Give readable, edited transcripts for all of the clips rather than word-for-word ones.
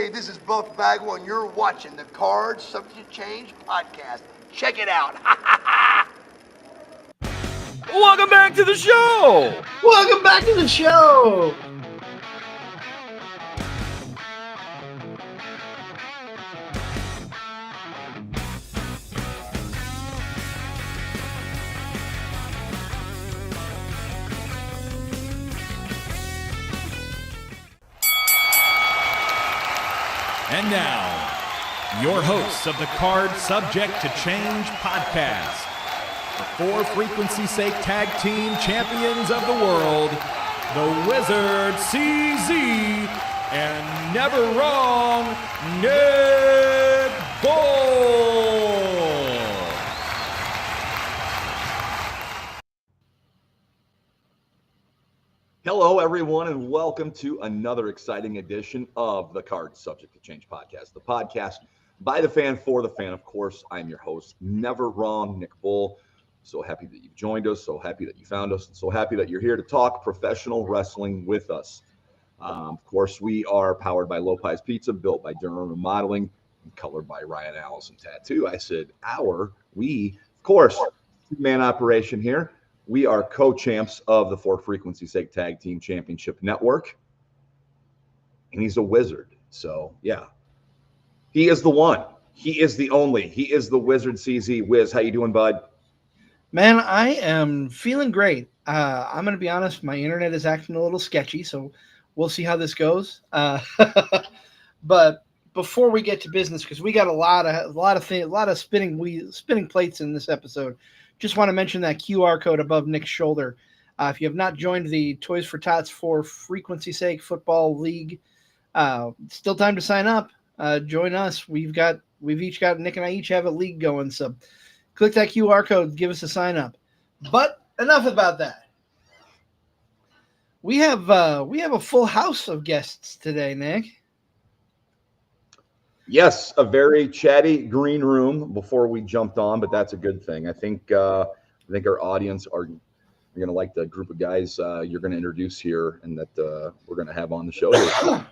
Hey, this is Buff Bagwell, and you're watching the Cards Subject to Change podcast. Check it out. Welcome back to the show. Welcome back to the show. And now, your hosts of the Card Subject to Change podcast, the For Frequency's Sake Tag Team Champions of the World, the Wizard CZ, and Never Wrong Nick Bull. Hello, everyone, and welcome to another exciting edition of the Card Subject to Change podcast, the podcast by the fan for the fan. Of course, I'm your host, Never Wrong Nick Bull. So happy that you've joined us, so happy that you found us, and so happy that you're here to talk professional wrestling with us. Of course, we are powered by Lopez Pizza, built by Durham Remodeling, and colored by Ryan Allison Tattoo. I said we, of course, two-man operation here. We are co-champs of the For Frequency's Sake Tag Team Championship Network. And he's a wizard. So, yeah. He is the one. He is the only. He is the Wizard CZ. Wiz, how you doing, bud? Man, I am feeling great. I'm going to be honest. My internet is acting a little sketchy, so we'll see how this goes. But before we get to business, because we got a lot of spinning plates in this episode, just want to mention that QR code above Nick's shoulder. If you have not joined the Toys for Tots for Frequency's Sake Football League, still time to sign up. Join us. We've each got Nick and I each have a league going. So click that QR code, give us a sign up. But enough about that. We have a full house of guests today, Nick. Yes, a very chatty green room before we jumped on, but that's a good thing. I think our audience are going to like the group of guys you're going to introduce here and that we're going to have on the show here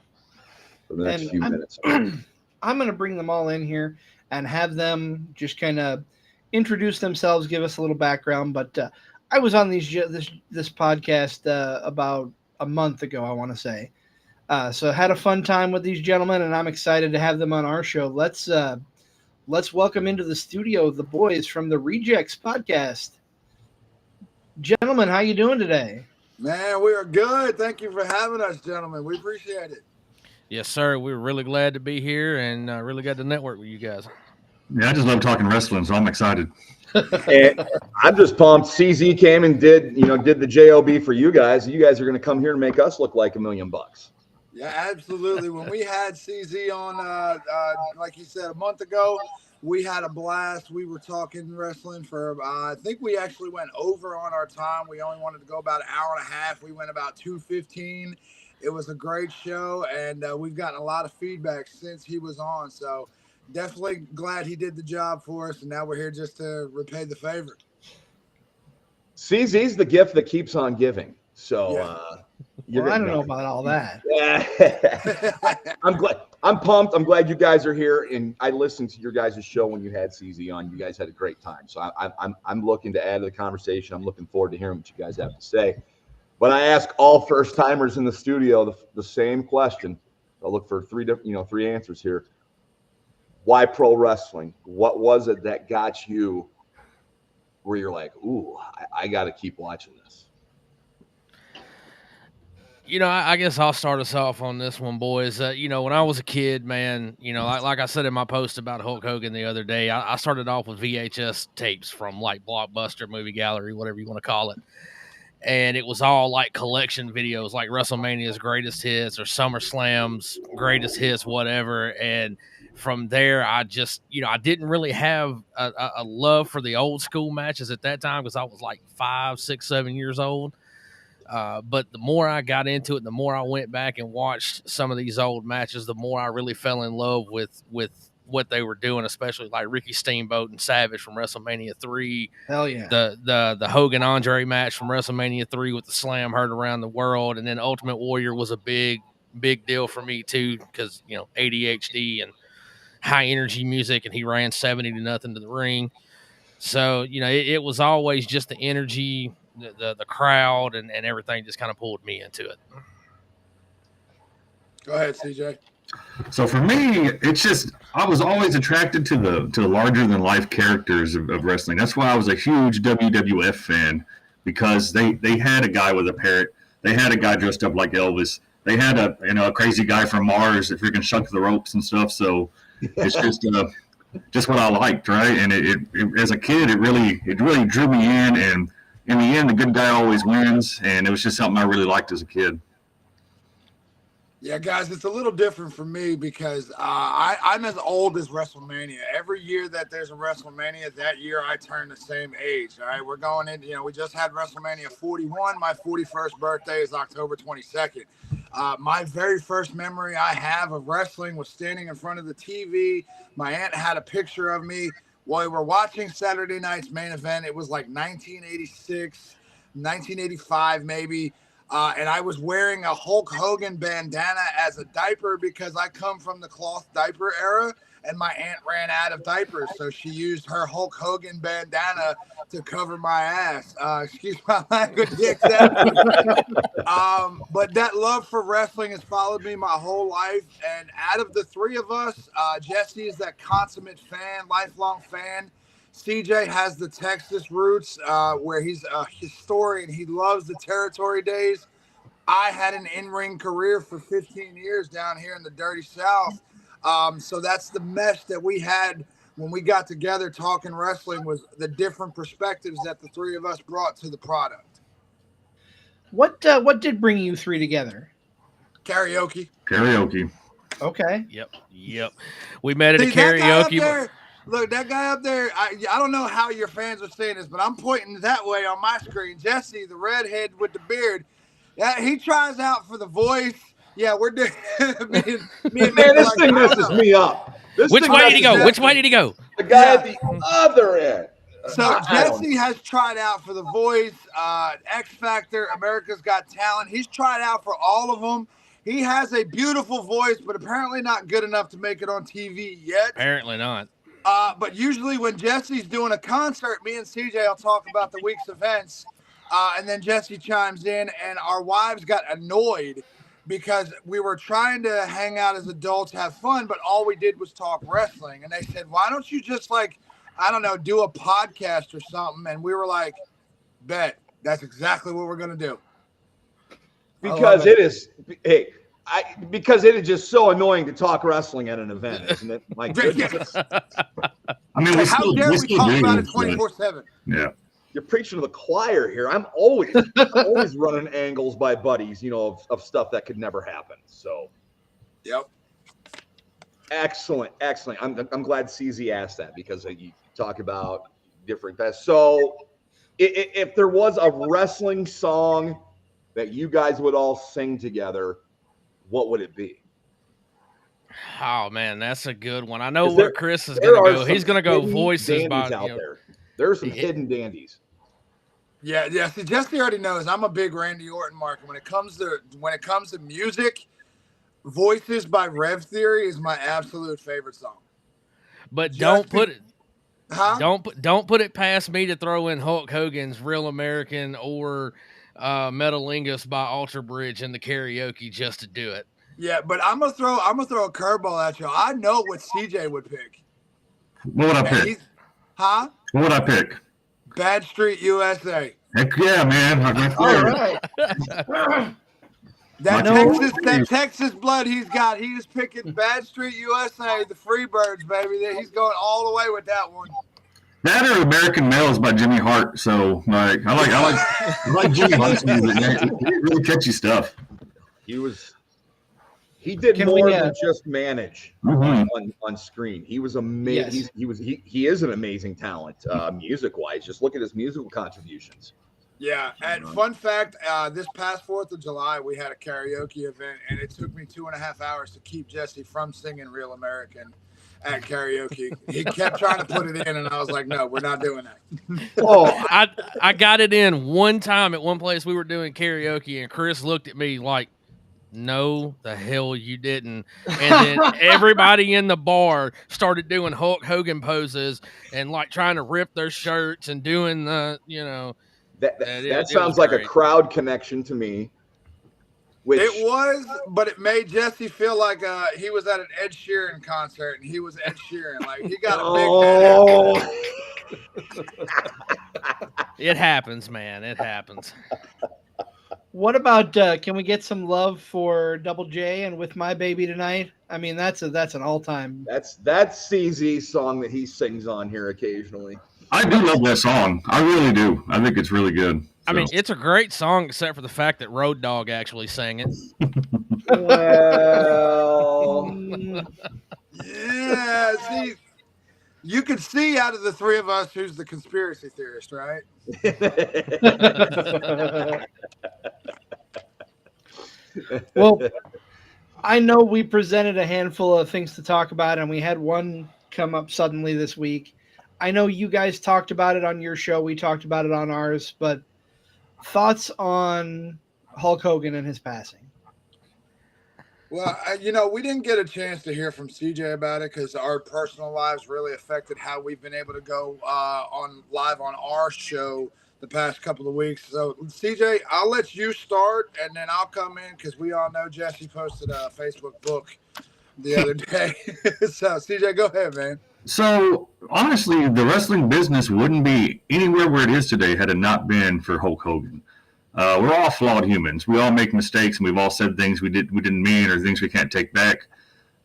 for the next few minutes. I'm going to bring them all in here and have them just kind of introduce themselves, give us a little background. But I was on this podcast about a month ago, I want to say. So I had a fun time with these gentlemen, and I'm excited to have them on our show. Let's welcome into the studio the boys from the Rejects podcast. Gentlemen, how you doing today? Man, we are good. Thank you for having us, gentlemen. We appreciate it. Yes, sir. We're really glad to be here and really glad to network with you guys. Yeah, I just love talking wrestling, so I'm excited. And I'm just pumped. CZ came and did the JOB for you guys. You guys are going to come here and make us look like $1 million. Yeah, absolutely. When we had CZ on, like you said, a month ago, we had a blast. We were talking wrestling for, I think we actually went over on our time. We only wanted to go about an hour and a half. We went about 2:15. It was a great show, and we've gotten a lot of feedback since he was on. So definitely glad he did the job for us, and now we're here just to repay the favor. CZ's the gift that keeps on giving. So I don't know about all that. I'm glad. I'm pumped. I'm glad you guys are here, and I listened to your guys' show when you had CZ on. You guys had a great time, so I'm looking to add to the conversation. I'm looking forward to hearing what you guys have to say. But I ask all first timers in the studio the same question. I'll look for three answers here. Why pro wrestling? What was it that got you where you're like, ooh, I got to keep watching this? I guess I'll start us off on this one, boys. When I was a kid, man, like I said in my post about Hulk Hogan the other day, I started off with VHS tapes from like Blockbuster, Movie Gallery, whatever you want to call it. And it was all like collection videos, like WrestleMania's greatest hits or SummerSlam's greatest hits, whatever. And from there, I just, I didn't really have a love for the old school matches at that time because I was like 5, 6, 7 years old. But the more I got into it, the more I went back and watched some of these old matches, the more I really fell in love with what they were doing, especially like Ricky Steamboat and Savage from WrestleMania 3. Hell yeah. The Hogan Andre match from WrestleMania 3 with the slam heard around the world. And then Ultimate Warrior was a big big deal for me too, because ADHD and high energy music, and he ran 70-0 to the ring. So it was always just the energy, the crowd, and everything just kind of pulled me into it. Go ahead, CJ. So for me, it's just I was always attracted to the larger than life characters of wrestling. That's why I was a huge WWF fan, because they had a guy with a parrot, they had a guy dressed up like Elvis, they had a crazy guy from Mars that freaking shucked the ropes and stuff. So it's just what I liked, right? And it as a kid, it really drew me in. And in the end, the good guy always wins. And it was just something I really liked as a kid. Yeah, guys, it's a little different for me because I'm as old as WrestleMania. Every year that there's a WrestleMania, that year I turn the same age. All right, we're going in. We just had WrestleMania 41. My 41st birthday is October 22nd. My very first memory I have of wrestling was standing in front of the TV. My aunt had a picture of me while we were watching Saturday night's main event. It was like 1986, 1985 maybe. And I was wearing a Hulk Hogan bandana as a diaper because I come from the cloth diaper era, and my aunt ran out of diapers. So she used her Hulk Hogan bandana to cover my ass. Excuse my language. Exactly. But that love for wrestling has followed me my whole life. And out of the three of us, Jesse is that consummate fan, lifelong fan. CJ has the Texas roots, where he's a historian. He loves the territory days. I had an in-ring career for 15 years down here in the dirty South. So that's the mesh that we had when we got together talking wrestling, was the different perspectives that the three of us brought to the product. What did bring you three together? Karaoke. Okay. Yep. We met at a karaoke. Look, that guy up there, I don't know how your fans are saying this, but I'm pointing that way on my screen. Jesse, the redhead with the beard, he tries out for The Voice. Yeah, we're doing me and Man, this thing messes me up. Which way did he go? Which way did he go? The guy at the other end. So Jesse has tried out for The Voice, X Factor, America's Got Talent. He's tried out for all of them. He has a beautiful voice, but apparently not good enough to make it on TV yet. Apparently not. But usually when Jesse's doing a concert, me and CJ will talk about the week's events, and then Jesse chimes in, and our wives got annoyed because we were trying to hang out as adults, have fun, but all we did was talk wrestling. And they said, why don't you just do a podcast or something? And we were like, bet. That's exactly what we're going to do. Because it is, because it is just so annoying to talk wrestling at an event, isn't it? My goodness. I mean, how dare we talk about it 24/7? Yeah. You're preaching to the choir here. I'm always running angles by buddies, of stuff that could never happen. So, yep. Excellent. I'm glad CZ asked that, because you talk about different things. So, if there was a wrestling song that you guys would all sing together, what would it be? Oh man, that's a good one. I know where Chris is going to go. He's going to go Voices by out there. There are some hidden dandies. Yeah. See, Jesse already knows I'm a big Randy Orton mark. When it comes to music, Voices by Rev Theory is my absolute favorite song. But don't put it past me to throw in Hulk Hogan's Real American or Metalingus by Alter Bridge in the karaoke just to do it. Yeah, but I'm gonna throw a curveball at you. I know what CJ would pick. What would I pick? Huh? What would I pick? Bad Street USA. Heck yeah, man. All right. That Texas blood he's got. He's picking Bad Street USA, the Freebirds, baby. He's going all the way with that one. That or American Males by Jimmy Hart. So I like Jimmy Hart's music, man. Really catchy stuff. He did more than just manage on screen. He was amazing. Yes. He is an amazing talent, music wise. Just look at his musical contributions. Yeah, and fun fact, this past 4th of July, we had a karaoke event, and it took me 2.5 hours to keep Jesse from singing Real American at karaoke. He kept trying to put it in, and I was like, no, we're not doing that. I got it in one time at one place we were doing karaoke, and Chris looked at me like, No, the hell you didn't. And then everybody in the bar started doing Hulk Hogan poses and like trying to rip their shirts and doing the, That it was sounds like a great. crowd connection to me. Which It was, but it made Jesse feel like he was at an Ed Sheeran concert, and he was Ed Sheeran. Like he got a big head after that. It happens, man. It happens. What about can we get some love for Double J and With My Baby Tonight? I mean, that's an all-time. That's CZ's song that he sings on here occasionally. I do love that song. I really do. I think it's really good. I mean, it's a great song, except for the fact that Road Dogg actually sang it. Well, Yeah, see, you could see out of the three of us who's the conspiracy theorist, right? Well, I know we presented a handful of things to talk about, and we had one come up suddenly this week. I know you guys talked about it on your show. We talked about it on ours, but thoughts on Hulk Hogan and his passing? Well, we didn't get a chance to hear from CJ about it because our personal lives really affected how we've been able to go on live on our show the past couple of weeks. So, CJ, I'll let you start, and then I'll come in because we all know Jesse posted a Facebook book the other day. So, CJ, go ahead, man. So, honestly, the wrestling business wouldn't be anywhere where it is today had it not been for Hulk Hogan. We're all flawed humans. We all make mistakes, and we've all said things we didn't mean or things we can't take back.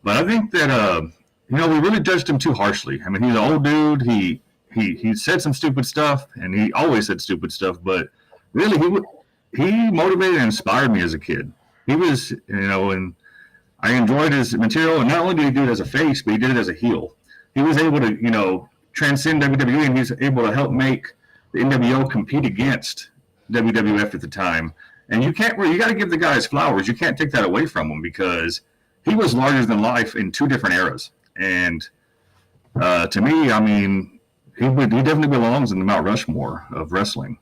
But I think that we really judged him too harshly. I mean, he's an old dude. He said some stupid stuff, and he always said stupid stuff. But really, he motivated and inspired me as a kid. He was, and I enjoyed his material. And not only did he do it as a face, but he did it as a heel. He was able to, transcend WWE, and he's able to help make the NWO compete against WWF at the time. And you got to give the guy his flowers. You can't take that away from him because he was larger than life in two different eras. And to me, I mean, he definitely belongs in the Mount Rushmore of wrestling.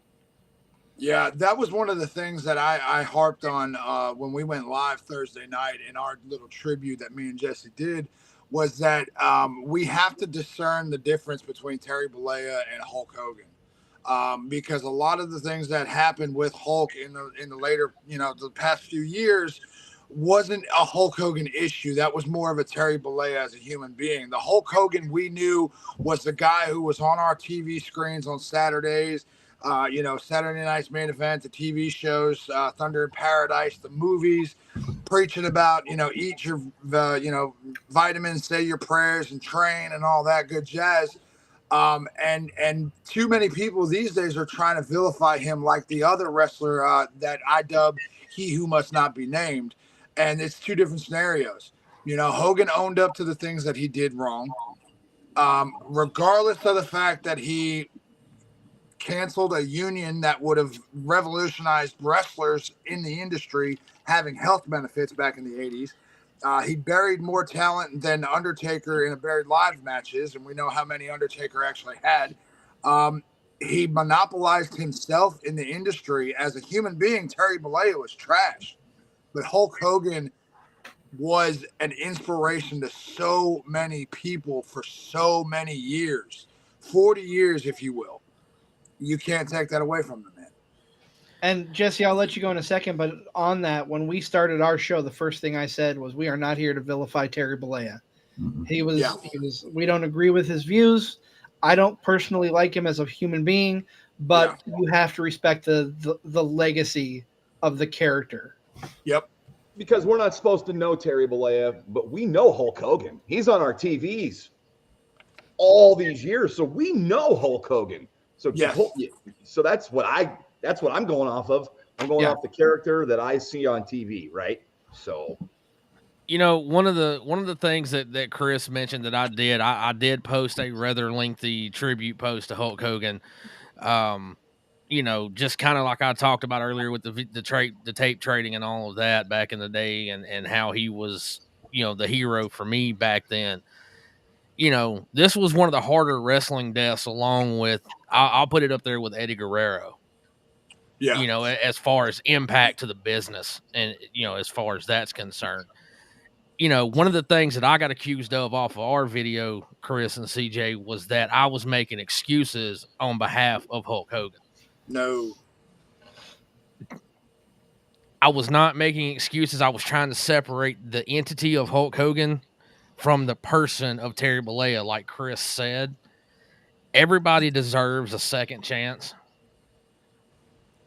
Yeah, that was one of the things that I harped on when we went live Thursday night in our little tribute that me and Jesse did, was that we have to discern the difference between Terry Bollea and Hulk Hogan. Because a lot of the things that happened with Hulk in the later, the past few years wasn't a Hulk Hogan issue. That was more of a Terry Bollea as a human being. The Hulk Hogan we knew was the guy who was on our TV screens on Saturdays, Saturday Night's Main Event, the TV shows, Thunder in Paradise, the movies, preaching about, eat your, vitamins, say your prayers and train and all that good jazz. And too many people these days are trying to vilify him like the other wrestler that I dub He Who Must Not Be Named. And it's two different scenarios. Hogan owned up to the things that he did wrong, regardless of the fact that he canceled a union that would have revolutionized wrestlers in the industry having health benefits back in the 80s. He buried more talent than Undertaker in a buried live matches, and we know how many Undertaker actually had. He monopolized himself in the industry. As a human being, Terry Bollea was trash. But Hulk Hogan was an inspiration to so many people for so many years. 40 years, if you will. You can't take that away from the man. And Jesse, I'll let you go in a second, but on that, when we started our show, the first thing I said was, we are not here to vilify Terry Bollea. He was, we don't agree with his views. I don't personally like him as a human being, but you have to respect the legacy of the character. Yep. Because we're not supposed to know Terry Bollea, but we know Hulk Hogan. He's on our TVs all these years, so we know Hulk Hogan. So so that's what I'm going off of. I'm going off the character that I see on TV, right? So, one of the things that Chris mentioned that I did post a rather lengthy tribute post to Hulk Hogan. Just kind of like I talked about earlier with the tape trading and all of that back in the day, and how he was, the hero for me back then. This was one of the harder wrestling deaths, along with I'll put it up there with Eddie Guerrero. Yeah. You know, as far as impact to the business, and you know, as far as that's concerned. You know, one of the things that I got accused of off of our video, Chris and CJ, was that I was making excuses on behalf of Hulk Hogan. No. I was not making excuses. I was trying to separate the entity of Hulk Hogan from the person of Terry Bollea. Like Chris said, everybody deserves a second chance.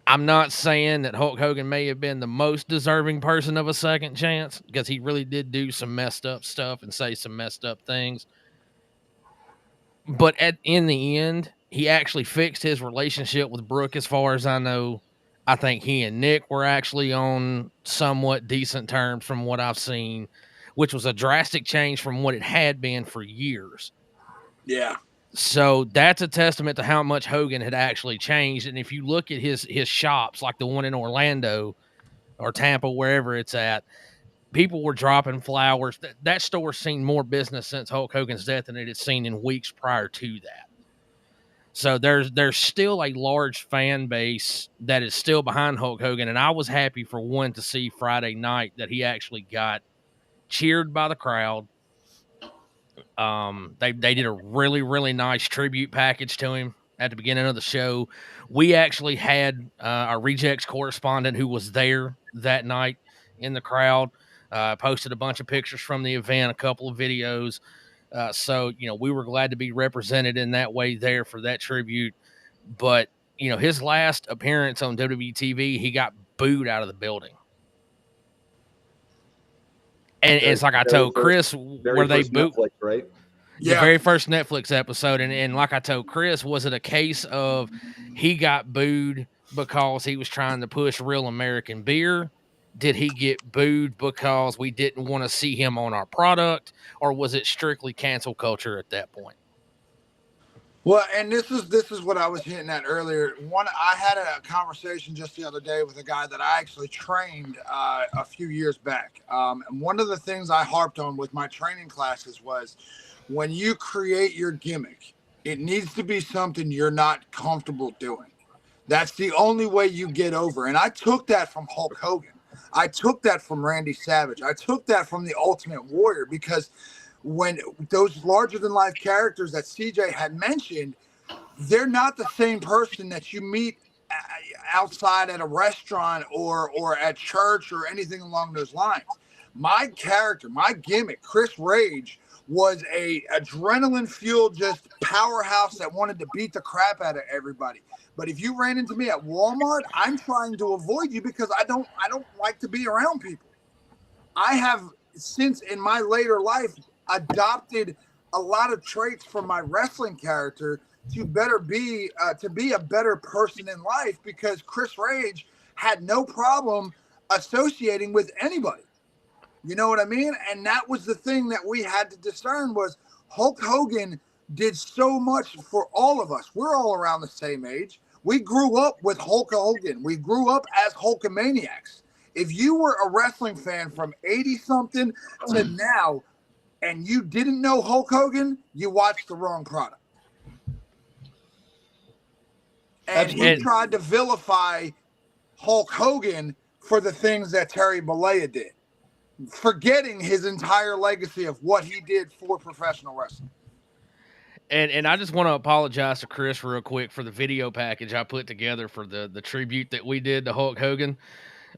I'm not saying that Hulk Hogan may have been the most deserving person of a second chance, because he really did do some messed up stuff and say some messed up things. But in the end, he actually fixed his relationship with Brooke, as far as I know. I think he and Nick were actually on somewhat decent terms from what I've seen, which was a drastic change from what it had been for years. Yeah. So that's a testament to how much Hogan had actually changed. And if you look at his shops, like the one in Orlando or Tampa, wherever it's at, people were dropping flowers. That store's seen more business since Hulk Hogan's death than it had seen in weeks prior to that. So there's still a large fan base that is still behind Hulk Hogan. And I was happy, for one, to see Friday night that he actually got cheered by the crowd. They did a really, really nice tribute package to him at the beginning of the show. We actually had our Rejects correspondent who was there that night in the crowd, posted a bunch of pictures from the event, a couple of videos. So, you know, we were glad to be represented in that way there for that tribute. But, you know, his last appearance on WWE TV, he got booed out of the building. And it's like I told Chris, were they booed? Netflix, right? The very first Netflix episode. And like I told Chris, was it a case of he got booed because he was trying to push real American beer? Did he get booed because we didn't want to see him on our product? Or was it strictly cancel culture at that point? Well, and this is what I was hinting at earlier. I had a conversation just the other day with a guy that I actually trained a few years back. And one of the things I harped on with my training classes was, when you create your gimmick, it needs to be something you're not comfortable doing. That's the only way you get over. And I took that from Hulk Hogan. I took that from Randy Savage. I took that from the Ultimate Warrior, because when those larger than life characters that CJ had mentioned, they're not the same person that you meet outside at a restaurant or at church or anything along those lines. My character, my gimmick, Chris Rage, was a adrenaline fueled just powerhouse that wanted to beat the crap out of everybody. But if you ran into me at Walmart, I'm trying to avoid you because I don't like to be around people. I have, since in my later life, adopted a lot of traits from my wrestling character to be a better person in life, because Chris Rage had no problem associating with anybody. You know what I mean? And that was the thing that we had to discern, was Hulk Hogan did so much for all of us. We're all around the same age. We grew up with Hulk Hogan. We grew up as Hulkamaniacs. If you were a wrestling fan from 80-something to now and you didn't know Hulk Hogan, you watched the wrong product. And he tried to vilify Hulk Hogan for the things that Terry Bollea did, forgetting his entire legacy of what he did for professional wrestling. And I just want to apologize to Chris real quick for the video package I put together for the tribute that we did to Hulk Hogan.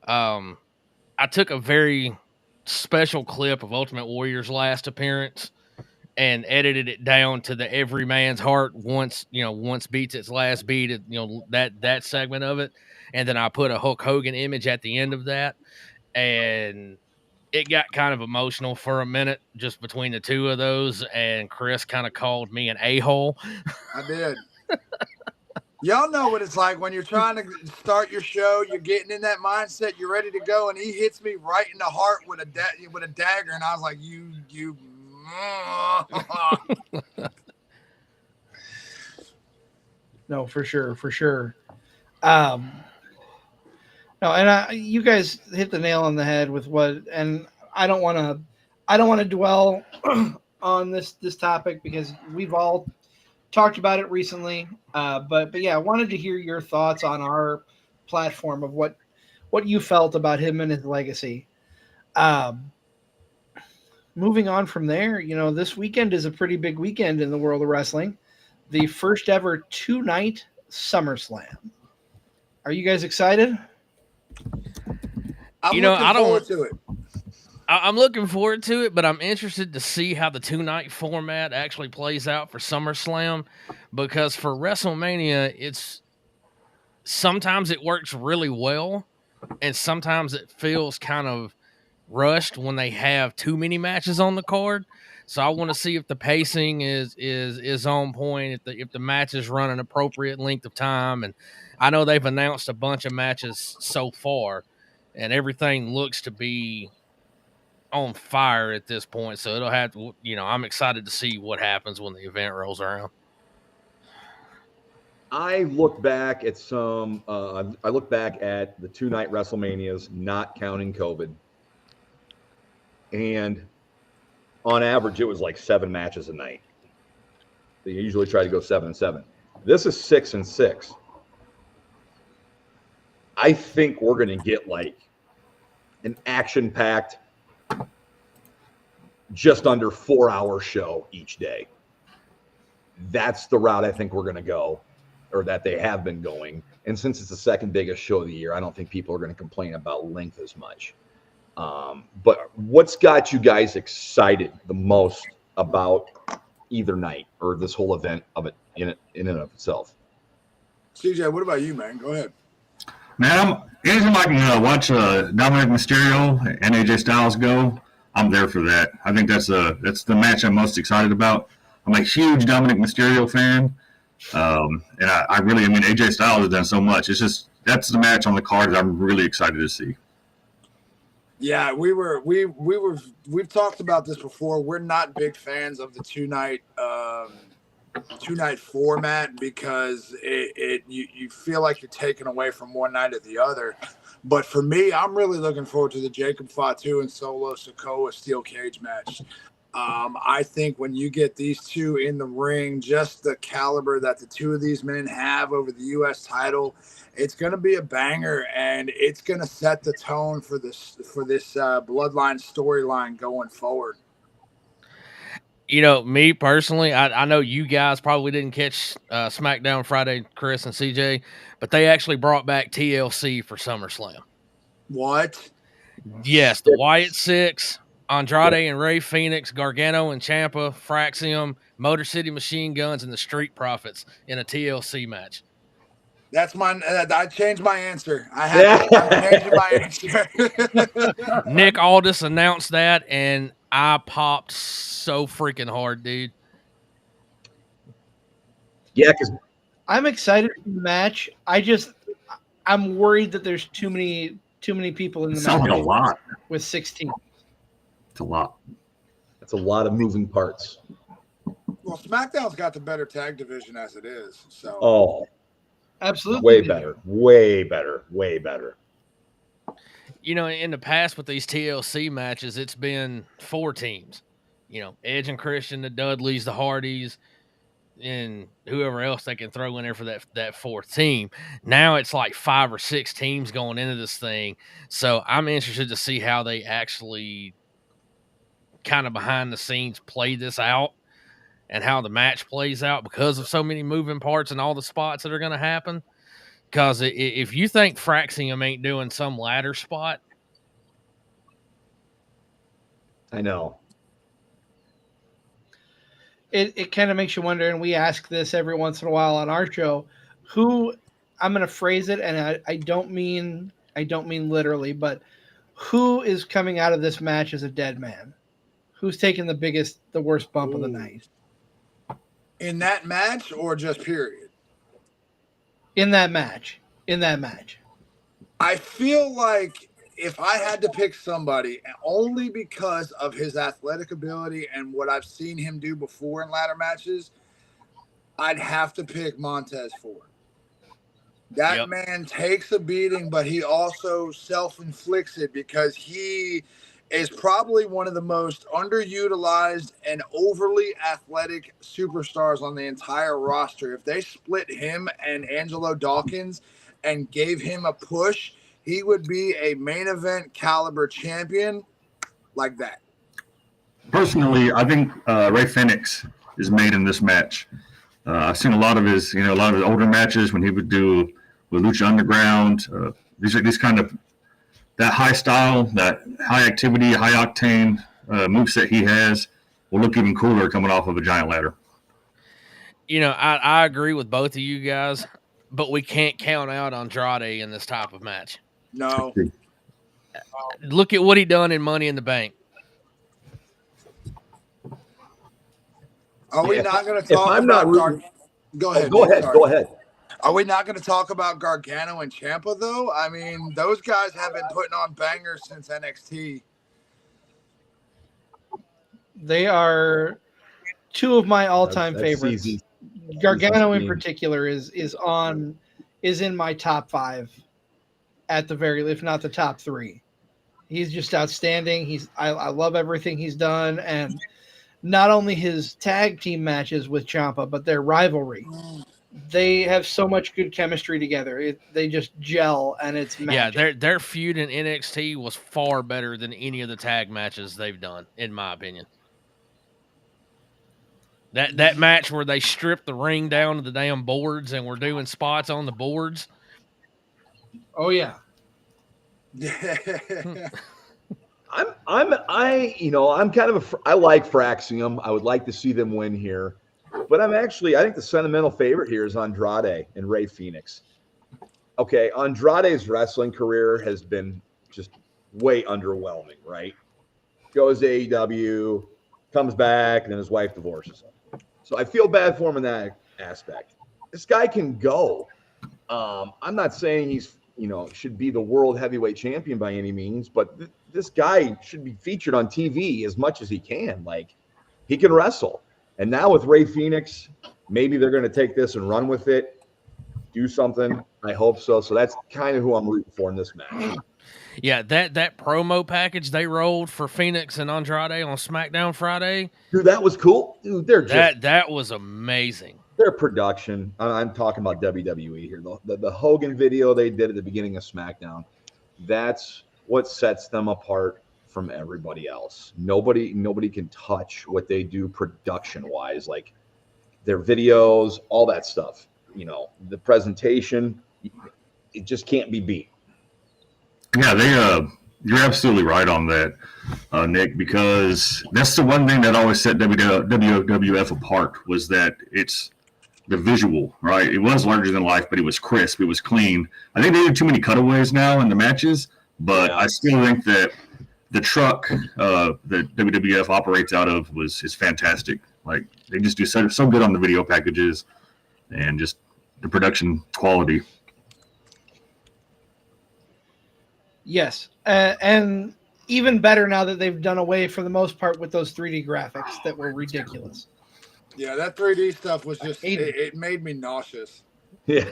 I took a very special clip of Ultimate Warrior's last appearance and edited it down to the Every Man's Heart once beats its last beat, that segment of it. And then I put a Hulk Hogan image at the end of that. And it got kind of emotional for a minute just between the two of those, and Chris kind of called me an a-hole. I did. Y'all know what it's like when you're trying to start your show, you're getting in that mindset, you're ready to go, and he hits me right in the heart with a dagger, and I was like, you. No, for sure. No, and you guys hit the nail on the head with what, and I don't want to dwell on this topic because we've all talked about it recently. But yeah, I wanted to hear your thoughts on our platform of what you felt about him and his legacy. Moving on from there, this weekend is a pretty big weekend in the world of wrestling. The first ever 2-night SummerSlam. Are you guys excited? I'm looking forward to it. I'm looking forward to it, but I'm interested to see how the 2-night format actually plays out for SummerSlam, because for WrestleMania, sometimes it works really well, and sometimes it feels kind of rushed when they have too many matches on the card. So I want to see if the pacing is on point, if the matches run an appropriate length of time. And I know they've announced a bunch of matches so far, and everything looks to be on fire at this point. So it'll have to, I'm excited to see what happens when the event rolls around. I look back at the 2-night WrestleManias, not counting COVID. And on average, it was like 7 matches a night. They usually try to go 7 and 7. This is 6 and 6. I think we're going to get like an action-packed, just under 4-hour show each day. That's the route I think we're going to go, or that they have been going. And since it's the second biggest show of the year, I don't think people are going to complain about length as much. But what's got you guys excited the most about either night or this whole event of it in and of itself? CJ, what about you, man? Go ahead. Man, anytime I can watch Dominic Mysterio and AJ Styles go, I'm there for that. I think that's the match I'm most excited about. I'm a huge Dominic Mysterio fan, and I really, AJ Styles has done so much. It's just that's the match on the card that I'm really excited to see. Yeah, we've talked about this before. We're not big fans of the 2-night format because you feel like you're taken away from one night or the other. But for me, I'm really looking forward to the Jacob Fatu and Solo Sikoa steel cage match. I think when you get these two in the ring, just the caliber that the two of these men have over the U.S. title, it's going to be a banger, and it's going to set the tone for this Bloodline storyline going forward. Me personally, I know you guys probably didn't catch SmackDown Friday, Chris and CJ, but they actually brought back TLC for SummerSlam. What? Yes, the Wyatt Six, Andrade and Rey Fenix, Gargano and Ciampa, Fraxium, Motor City Machine Guns, and the Street Profits in a TLC match. That's mine. I changed my answer. I'm changing my answer. Nick Aldis announced that, and I popped so freaking hard, dude. Yeah, because I'm excited for the match. I'm worried that there's too many people in the match. Sounds like a lot. With 16. It's a lot. That's a lot of moving parts. Well, SmackDown's got the better tag division as it is. So. Oh, absolutely. Way better. In the past with these TLC matches, it's been 4 teams. Edge and Christian, the Dudleys, the Hardys, and whoever else they can throw in there for that 4th team. Now it's like 5 or 6 teams going into this thing. So I'm interested to see how they actually kind of behind the scenes play this out and how the match plays out because of so many moving parts and all the spots that are going to happen. Because if you think Fraxium ain't doing some ladder spot, I know. It kind of makes you wonder, and we ask this every once in a while on our show, who, I'm going to phrase it, and I don't mean literally, but who is coming out of this match as a dead man? Who's taking the worst bump of the night? In that match or just period? In that match. I feel like if I had to pick somebody, only because of his athletic ability and what I've seen him do before in ladder matches, I'd have to pick Montez Ford. That man takes a beating, but he also self-inflicts it because he is probably one of the most underutilized and overly athletic superstars on the entire roster. If they split him and Angelo Dawkins, and gave him a push, he would be a main event caliber champion like that. Personally, I think Ray Phoenix is made in this match. I've seen a lot of his older matches when he would do with Lucha Underground. These kind of that high style, that high activity, high octane moveset he has will look even cooler coming off of a giant ladder. You know, I agree with both of you guys, but we can't count out Andrade in this type of match. No. Look at what he done in Money in the Bank. Are we Yeah, not going to if talk I'm about not rooting- Go ahead. Go Nick, ahead. sorry. Go ahead. Are we not going to talk about Gargano and Ciampa, though? I mean, those guys have been putting on bangers since NXT. They are two of my all-time That's favorites. easy. Gargano in Easy. particular is in my top 5 at the very, if not the top 3. He's just outstanding. I love everything he's done, and not only his tag team matches with Ciampa, but their rivalry. They have so much good chemistry together. They just gel, and it's magic. Yeah, their feud in NXT was far better than any of the tag matches they've done, in my opinion. That match where they stripped the ring down to the damn boards and were doing spots on the boards. Oh yeah. I'm kind of I like Fraxium. I would like to see them win here, but I think the sentimental favorite here is Andrade and Ray Phoenix. Okay, Andrade's wrestling career has been just way underwhelming, right? Goes to AEW, comes back, and then his wife divorces him. So I feel bad for him in that aspect. This guy can go. I'm not saying he's should be the world heavyweight champion by any means, but this guy should be featured on TV as much as he can. Like, he can wrestle. And now with Ray Phoenix, maybe they're going to take this and run with it, do something. I hope so. So that's kind of who I'm rooting for in this match. Yeah, that promo package they rolled for Phoenix and Andrade on SmackDown Friday. Dude, that was cool. Dude, that was amazing. Their production. I'm talking about WWE here. The Hogan video they did at the beginning of SmackDown. That's what sets them apart from everybody else. Nobody can touch what they do production-wise, like their videos, all that stuff. The presentation, it just can't be beat. Yeah, you're absolutely right on that, Nick, because that's the one thing that always set WWF apart was that it's the visual, right? It was larger than life, but it was crisp. It was clean. I think they do too many cutaways now in the matches, but I still think that the truck that WWF operates out of is fantastic. Like, they just do so good on the video packages and just the production quality. Yes, and even better now that they've done away for the most part with those 3D graphics that were ridiculous. Yeah, that 3D stuff was just, it made me nauseous. Yeah.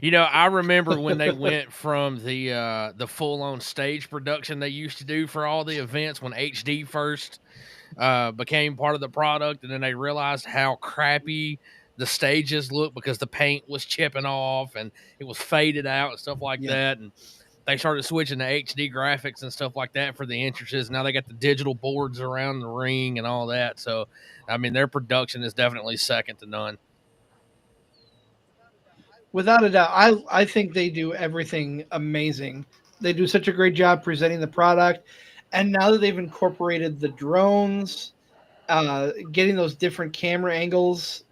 I remember when they went from the full-on stage production they used to do for all the events when HD first became part of the product, and then they realized how crappy the stages looked because the paint was chipping off and it was faded out and stuff like that, and they started switching to HD graphics and stuff like that for the entrances. Now they got the digital boards around the ring and all that. So, I mean, their production is definitely second to none. Without a doubt, I think they do everything amazing. They do such a great job presenting the product. And now that they've incorporated the drones, getting those different camera angles,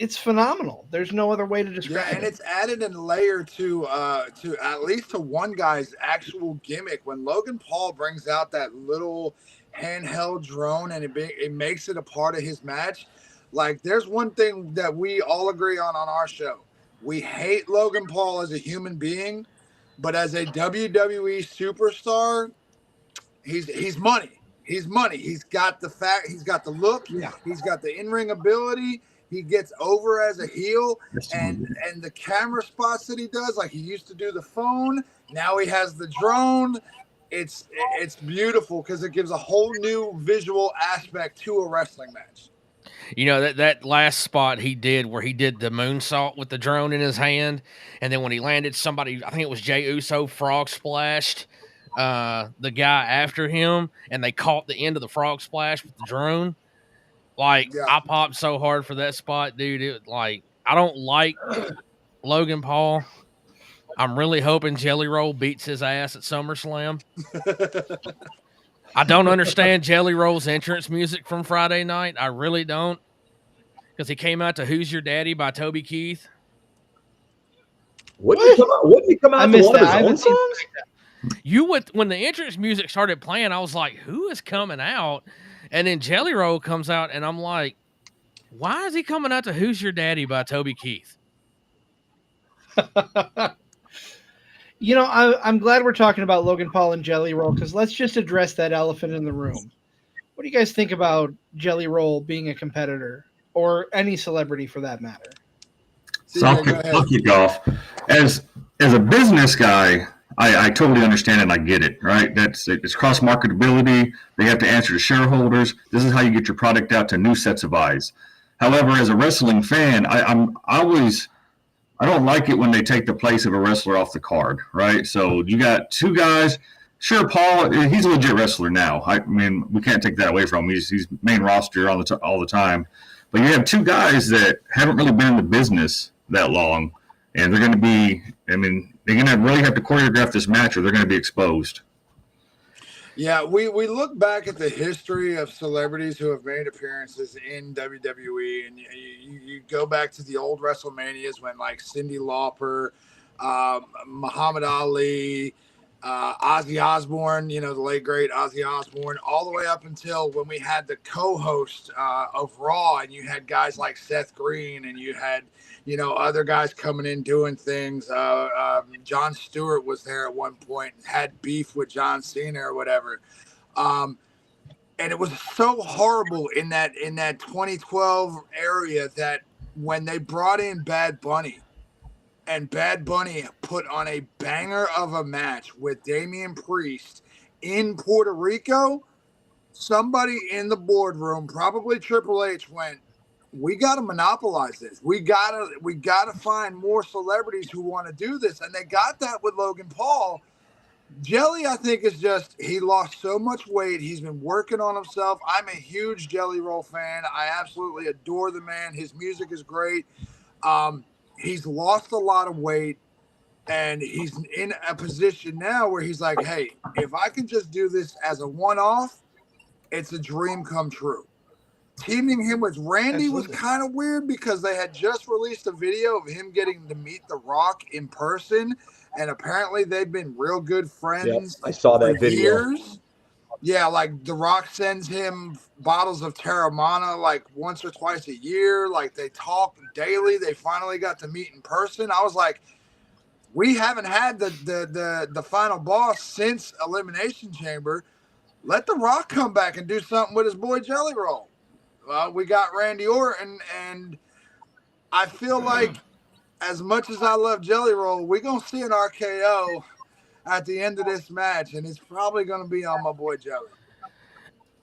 it's phenomenal. There's no other way to describe it. And it's added a layer to at least to one guy's actual gimmick. When Logan Paul brings out that little handheld drone and it makes it a part of his match. Like, there's one thing that we all agree on our show. We hate Logan Paul as a human being, but as a WWE superstar, he's money. He's money. He's got the look. Yeah. He's got the in-ring ability. He gets over as a heel, and the camera spots that he does, like he used to do the phone. Now he has the drone. It's beautiful because it gives a whole new visual aspect to a wrestling match. You know, that last spot he did where he did the moonsault with the drone in his hand, and then when he landed, somebody, I think it was Jey Uso, frog splashed the guy after him, and they caught the end of the frog splash with the drone. Like, Yeah. I popped so hard for that spot, dude. It like, I don't like Logan Paul. I'm really hoping Jelly Roll beats his ass at SummerSlam. I don't understand Jelly Roll's entrance music from Friday night. I really don't. Because he came out to Who's Your Daddy by Toby Keith. Wouldn't he come out I to missed one that. I of his own haven't seen songs? When the entrance music started playing, I was like, who is coming out? And then Jelly Roll comes out, and I'm like, why is he coming out to Who's Your Daddy by Toby Keith? You know, I'm glad we're talking about Logan Paul and Jelly Roll, because let's just address that elephant in the room. What do you guys think about Jelly Roll being a competitor, or any celebrity for that matter? So I'll kick off. As a business guy, I totally understand it and I get it, right? It's cross marketability. They have to answer to shareholders. This is how you get your product out to new sets of eyes. However, as a wrestling fan, I don't like it when they take the place of a wrestler off the card, right? So you got two guys. Sure, Paul, he's a legit wrestler now. I mean, we can't take that away from him. He's main roster all the time. But you have two guys that haven't really been in the business that long, and they're going to be, I mean, they're going to really have to choreograph this match or they're going to be exposed. Yeah, we look back at the history of celebrities who have made appearances in WWE, and you go back to the old WrestleManias when, like, Cyndi Lauper, Muhammad Ali, Ozzy Osbourne, you know, the late great Ozzy Osbourne, all the way up until when we had the co-host of Raw, and you had guys like Seth Green, and you had, you know, other guys coming in doing things. Jon Stewart was there at one point, had beef with John Cena or whatever. And it was so horrible in that 2012 area that when they brought in Bad Bunny, and Bad Bunny put on a banger of a match with Damian Priest in Puerto Rico, somebody in the boardroom, probably Triple H, went, we got to monopolize this. We got to find more celebrities who want to do this. And they got that with Logan Paul. Jelly, I think, is just, he lost so much weight. He's been working on himself. I'm a huge Jelly Roll fan. I absolutely adore the man. His music is great. He's lost a lot of weight, and he's in a position now where he's like, hey, if I can just do this as a one-off, it's a dream come true. Teaming him with Randy was kind of weird because they had just released a video of him getting to meet The Rock in person, and apparently they've been real good friends. Yep, I saw that video. Years. Yeah, like The Rock sends him bottles of Terramana like once or twice a year. Like, they talk daily. They finally got to meet in person. I was like, we haven't had the final boss since Elimination Chamber. Let The Rock come back and do something with his boy Jelly Roll. Well, we got Randy Orton, and I feel like as much as I love Jelly Roll, we're going to see an RKO at the end of this match, and it's probably going to be on my boy Jelly.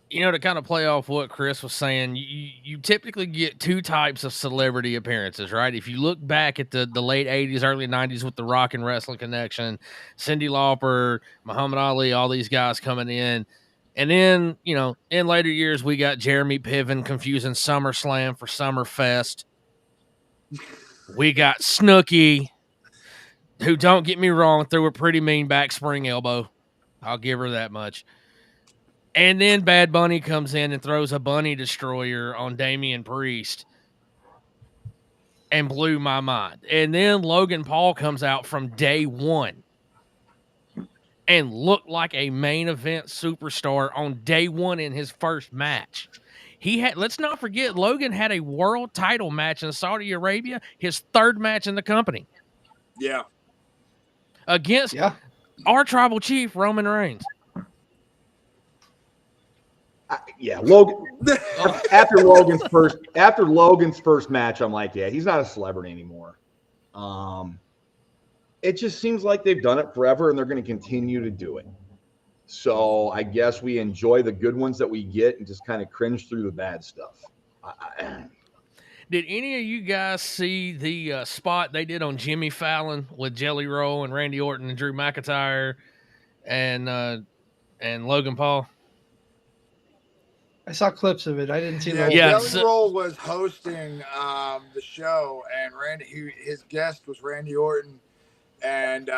You know, to kind of play off what Chris was saying, you typically get two types of celebrity appearances, right? If you look back at the late 80s, early 90s with the Rock and Wrestling Connection, Cyndi Lauper, Muhammad Ali, all these guys coming in. And then, you know, in later years, we got Jeremy Piven confusing SummerSlam for Summerfest. We got Snooki, who, don't get me wrong, threw a pretty mean back spring elbow. I'll give her that much. And then Bad Bunny comes in and throws a bunny destroyer on Damian Priest and blew my mind. And then Logan Paul comes out from day one and looked like a main event superstar on day one in his first match. Let's not forget, Logan had a world title match in Saudi Arabia, his third match in the company. Yeah. Against our tribal chief, Roman Reigns. Logan. After Logan's first match, I'm like, yeah, he's not a celebrity anymore. It just seems like they've done it forever, and they're going to continue to do it. So I guess we enjoy the good ones that we get and just kind of cringe through the bad stuff. Did any of you guys see the spot they did on Jimmy Fallon with Jelly Roll and Randy Orton and Drew McIntyre and Logan Paul? I saw clips of it. I didn't see the whole Yeah, thing. Jelly Roll was hosting the show, and his guest was Randy Orton, and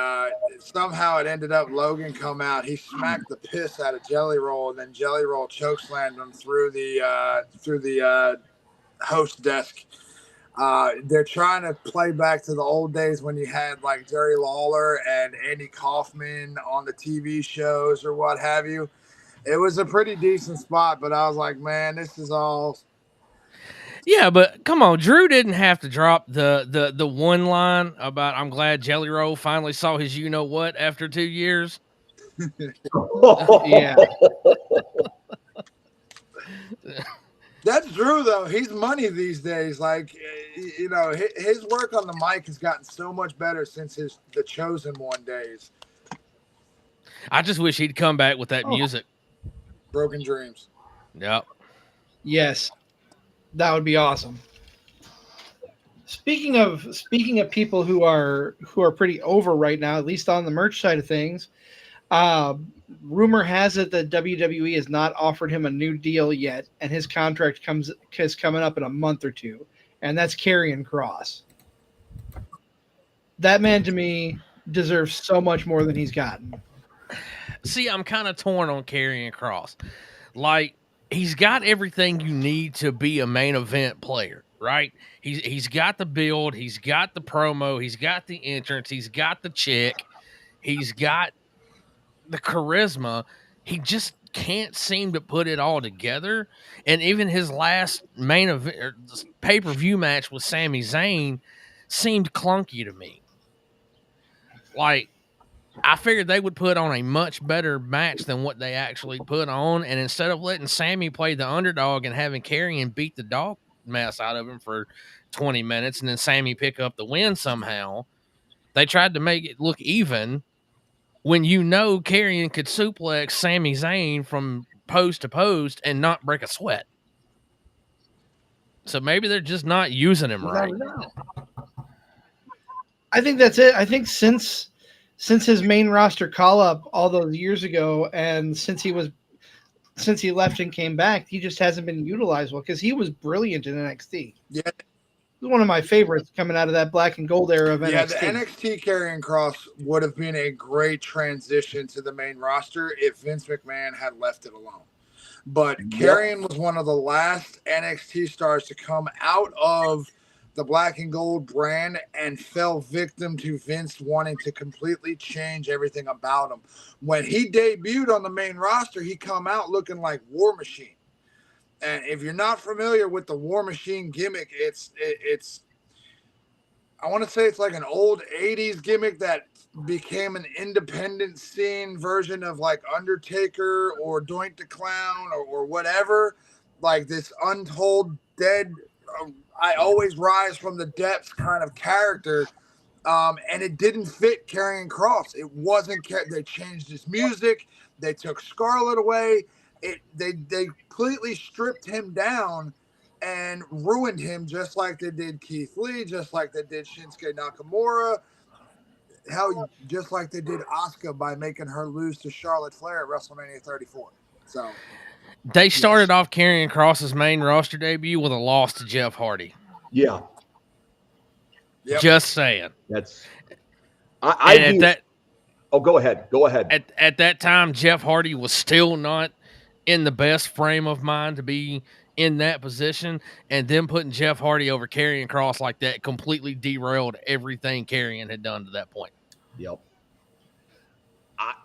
somehow it ended up Logan come out. He smacked the piss out of Jelly Roll, and then Jelly Roll chokeslammed him through the host desk. They're trying to play back to the old days when you had like Jerry Lawler and Andy Kaufman on the TV shows or what have you. It was a pretty decent spot, but I was like, man, this is all. Yeah, but come on, Drew didn't have to drop the one line about "I'm glad Jelly Roll finally saw his you know what after 2 years." Yeah. That's Drew, though. He's money these days. Like, you know, his work on the mic has gotten so much better since the Chosen One days. I just wish he'd come back with that music. Broken Dreams. Yep. Yes, that would be awesome. Speaking of people who are pretty over right now, at least on the merch side of things, rumor has it that WWE has not offered him a new deal yet, and his contract is coming up in a month or two, and that's Karrion Kross. That man, to me, deserves so much more than he's gotten. See, I'm kind of torn on Karrion Kross. Like, he's got everything you need to be a main event player, right? He's got the build, he's got the promo, he's got the entrance, he's got the chick, he's got the charisma. He just can't seem to put it all together. And even his last main event pay-per-view match with Sami Zayn seemed clunky to me. Like, I figured they would put on a much better match than what they actually put on. And instead of letting Sammy play the underdog and having Karrion beat the dog mess out of him for 20 minutes and then Sammy pick up the win somehow, they tried to make it look even when you know Karrion could suplex Sami Zayn from post to post and not break a sweat. So maybe they're just not using him right. I think that's it. I think since his main roster call up all those years ago, and since he left and came back, he just hasn't been utilized well because he was brilliant in NXT. Yeah. He was one of my favorites coming out of that black and gold era of NXT. Yeah, the NXT Karrion Kross would have been a great transition to the main roster if Vince McMahon had left it alone. But Karrion was one of the last NXT stars to come out of the black and gold brand and fell victim to Vince wanting to completely change everything about him. When he debuted on the main roster, he come out looking like War Machine. And if you're not familiar with the War Machine gimmick, it's I want to say it's like an old 80s gimmick that became an independent scene version of like Undertaker or Doink the Clown or whatever. Like this untold dead, I always rise from the depths kind of character. And it didn't fit Karrion Kross. It wasn't. They changed his music. They took Scarlett away. They completely stripped him down and ruined him, just like they did Keith Lee, just like they did Shinsuke Nakamura, just like they did Asuka by making her lose to Charlotte Flair at WrestleMania 34. So they started off Karrion Kross's main roster debut with a loss to Jeff Hardy. Yeah. Yep. Just saying. That's Oh, go ahead. Go ahead. At that time, Jeff Hardy was still not in the best frame of mind to be in that position, and then putting Jeff Hardy over Karrion Kross like that completely derailed everything Karrion had done to that point. Yep.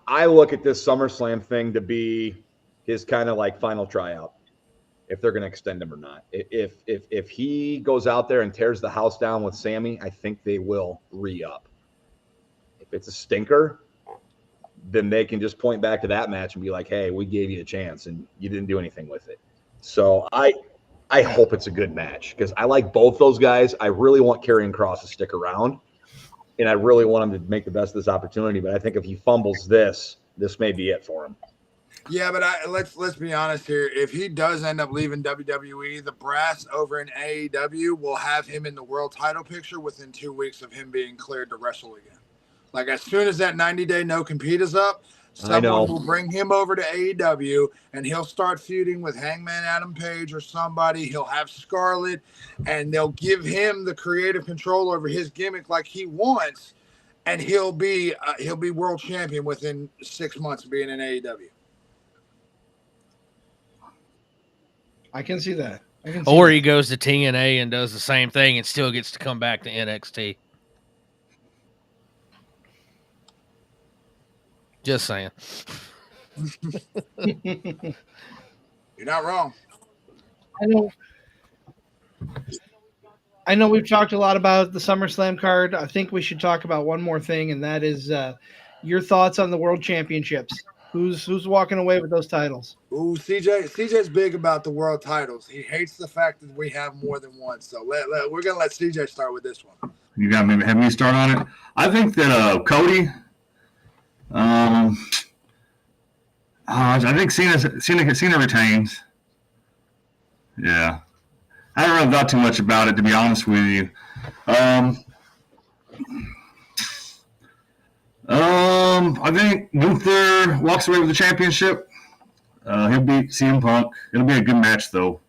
I look at this SummerSlam thing to be his kind of like final tryout, if they're going to extend him or not. If he goes out there and tears the house down with Sammy, I think they will re-up. If it's a stinker, then they can just point back to that match and be like, hey, we gave you a chance and you didn't do anything with it. So I hope it's a good match because I like both those guys. I really want Karrion Kross to stick around, and I really want him to make the best of this opportunity. But I think if he fumbles this may be it for him. Yeah, but let's be honest here. If he does end up leaving WWE, the brass over in AEW will have him in the world title picture within 2 weeks of him being cleared to wrestle again. Like as soon as that 90-day no compete is up, someone will bring him over to AEW and he'll start feuding with Hangman Adam Page or somebody. He'll have Scarlett, and they'll give him the creative control over his gimmick like he wants, and he'll be world champion within 6 months of being in AEW. I can see that. Or he goes to TNA and does the same thing and still gets to come back to NXT. Just saying. You're not wrong. I know we've talked a lot about the SummerSlam card. I think we should talk about one more thing, and that is your thoughts on the World Championships. Who's walking away with those titles? Ooh, CJ's big about the world titles. He hates the fact that we have more than one. So we're gonna let CJ start with this one. You got me. Have me start on it. I think that Cody. I think Cena retains. Yeah, I haven't really thought too much about it, to be honest with you. I think Gunther walks away with the championship. He'll beat CM Punk. It'll be a good match, though.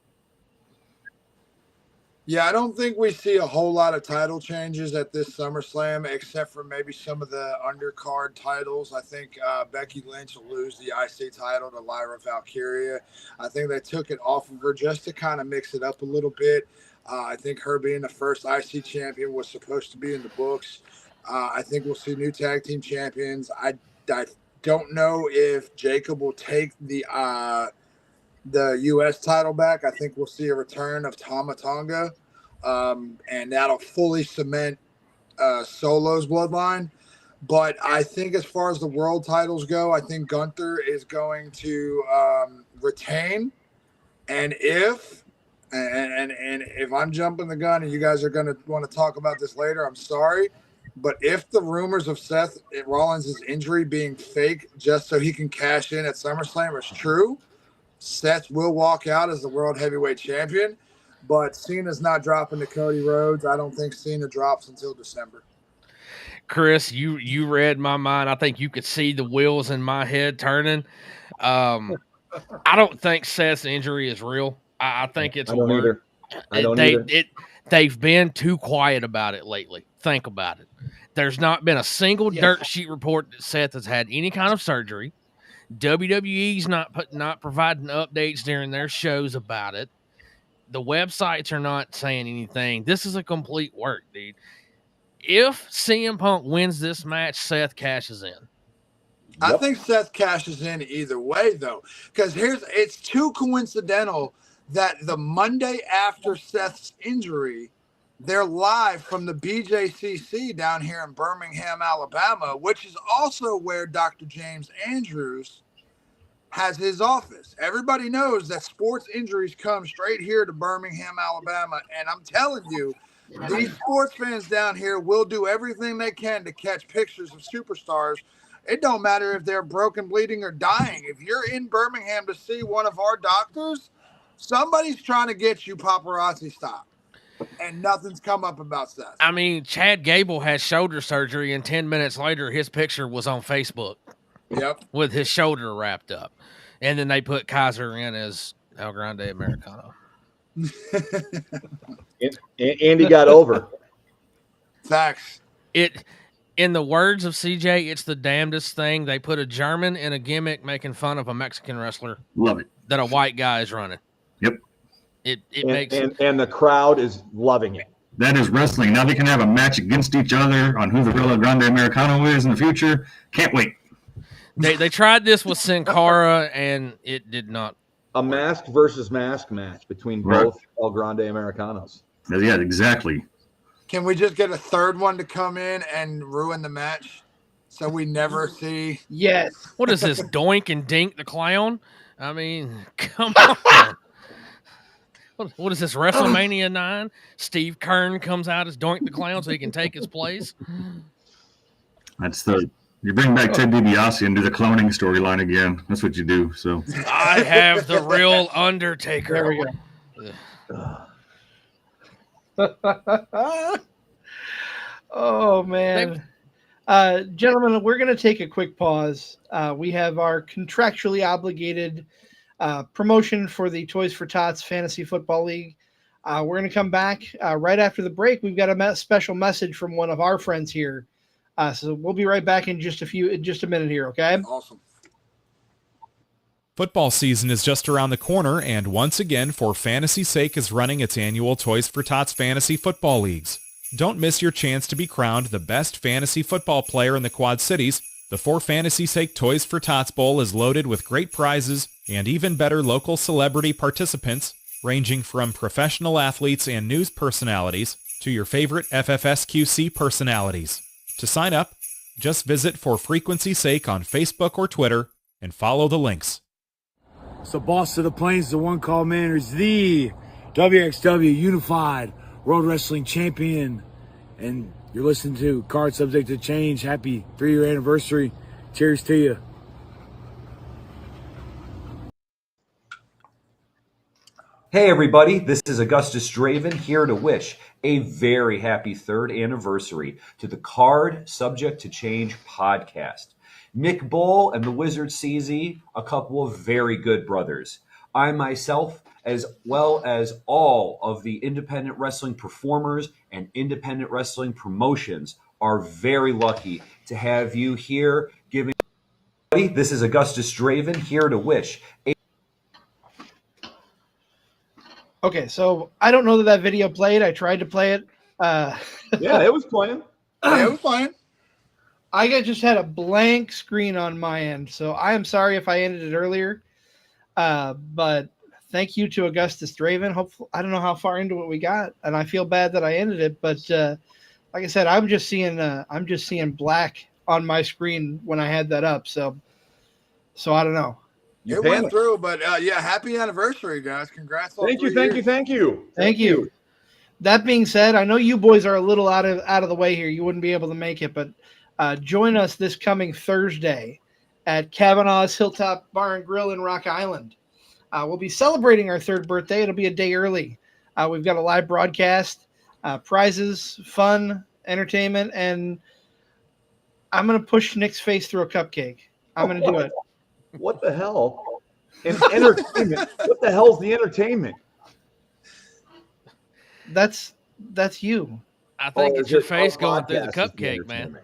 Yeah, I don't think we see a whole lot of title changes at this SummerSlam, except for maybe some of the undercard titles. I think Becky Lynch will lose the IC title to Lyra Valkyria. I think they took it off of her just to kind of mix it up a little bit. I think her being the first IC champion was supposed to be in the books. I think we'll see new tag team champions. I don't know if Jacob will take the U.S. title back. I think we'll see a return of Tama Tonga, and that'll fully cement Solo's bloodline. But I think as far as the world titles go, I think Gunther is going to retain. And if I'm jumping the gun and you guys are going to want to talk about this later, I'm sorry. But if the rumors of Seth Rollins' injury being fake just so he can cash in at SummerSlam is true, Seth will walk out as the World Heavyweight Champion. But Cena's not dropping to Cody Rhodes. I don't think Cena drops until December. Chris, you read my mind. I think you could see the wheels in my head turning. I don't think Seth's injury is real. I think it's I don't either. They've been too quiet about it lately. Think about it. There's not been a single dirt sheet report that Seth has had any kind of surgery. WWE's not providing updates during their shows about it. The websites are not saying anything. This is a complete work, dude. If CM Punk wins this match, Seth cashes in. I think Seth cashes in either way, though, because it's too coincidental that the Monday after Seth's injury, they're live from the BJCC down here in Birmingham, Alabama, which is also where Dr. James Andrews has his office. Everybody knows that sports injuries come straight here to Birmingham, Alabama. And I'm telling you, these sports fans down here will do everything they can to catch pictures of superstars. It don't matter if they're broken, bleeding, or dying. If you're in Birmingham to see one of our doctors, somebody's trying to get you paparazzi style. And nothing's come up about Seth. I mean, Chad Gable had shoulder surgery, and 10 minutes later, his picture was on Facebook. Yep. With his shoulder wrapped up. And then they put Kaiser in as El Grande Americano. Andy got over. Facts. In the words of CJ, it's the damnedest thing. They put a German in a gimmick making fun of a Mexican wrestler. Love it. That a white guy is running. Yep. And the crowd is loving it. That is wrestling. Now they can have a match against each other on who the real El Grande Americano is in the future. Can't wait. They tried this with Sin Cara, and it did not. A mask versus mask match between both El Grande Americanos. Yeah, exactly. Can we just get a third one to come in and ruin the match so we never see? Yes. What is this, Doink and Dink the Clown? I mean, come on. What is this, WrestleMania 9? Steve Kern comes out as Doink the Clown so he can take his place? That's the You bring back Ted DiBiase and do the cloning storyline again. That's what you do. So I have the real Undertaker. There we go. Oh, man. Gentlemen, we're going to take a quick pause. We have our contractually obligated promotion for the Toys for Tots Fantasy Football League. We're going to come back right after the break. We've got a special message from one of our friends here. So we'll be right back in just a minute here, okay? Awesome. Football season is just around the corner, and once again, For Fantasy's Sake is running its annual Toys for Tots Fantasy Football Leagues. Don't miss your chance to be crowned the best fantasy football player in the Quad Cities. The For Fantasy's Sake Toys for Tots Bowl is loaded with great prizes and even better local celebrity participants, ranging from professional athletes and news personalities to your favorite FFSQC personalities. To sign up, just visit For Frequency's Sake on Facebook or Twitter and follow the links. So Boss of the Plains, the One Call Man, is the WXW Unified World Wrestling Champion. And you're listening to Card Subject to Change. Happy 3-year anniversary. Cheers to you. Hey everybody, this is Augustus Draven here to wish a very happy 3rd anniversary to the Card Subject to Change podcast. Nick Bull and the Wizard CZ, a couple of very good brothers. I myself, as well as all of the independent wrestling performers and independent wrestling promotions, are very lucky to have you here giving. This is Augustus Draven here to wish a. Okay, so I don't know that video played. I tried to play it. Yeah, it was playing. Yeah, it was fine. Just had a blank screen on my end, so I am sorry if I ended it earlier. But thank you to Augustus Draven. Hopefully, I don't know how far into it we got, and I feel bad that I ended it. But like I said, I'm just seeing black on my screen when I had that up. So I don't know. It went through, but yeah, happy anniversary, guys. Congrats. Thank you. Thank you. That being said, I know you boys are a little out of the way here. You wouldn't be able to make it, but join us this coming Thursday at Kavanaugh's Hilltop Bar and Grill in Rock Island. We'll be celebrating our 3rd birthday. It'll be a day early. We've got a live broadcast, prizes, fun, entertainment, and I'm going to push Nick's face through a cupcake. I'm going to do it. What the hell? Entertainment. What the hell's the entertainment? That's you. I think it's your face going through the cupcake, man.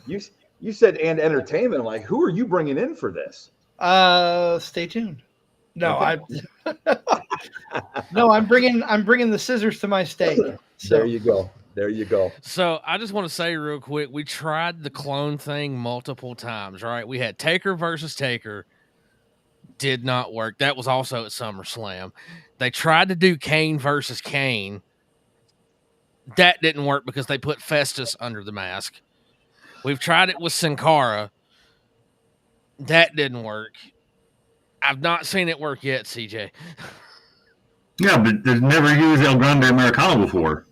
You said and entertainment. I'm like, who are you bringing in for this? Stay tuned. No, I'm bringing the scissors to my steak. So. There you go. So I just want to say real quick, we tried the clone thing multiple times, right? We had Taker versus Taker. Did not work. That was also at SummerSlam. They tried to do Kane versus Kane. That didn't work because they put Festus under the mask. We've tried it with Sin Cara. That didn't work. I've not seen it work yet, CJ. yeah, but they've never used El Grande Americano before.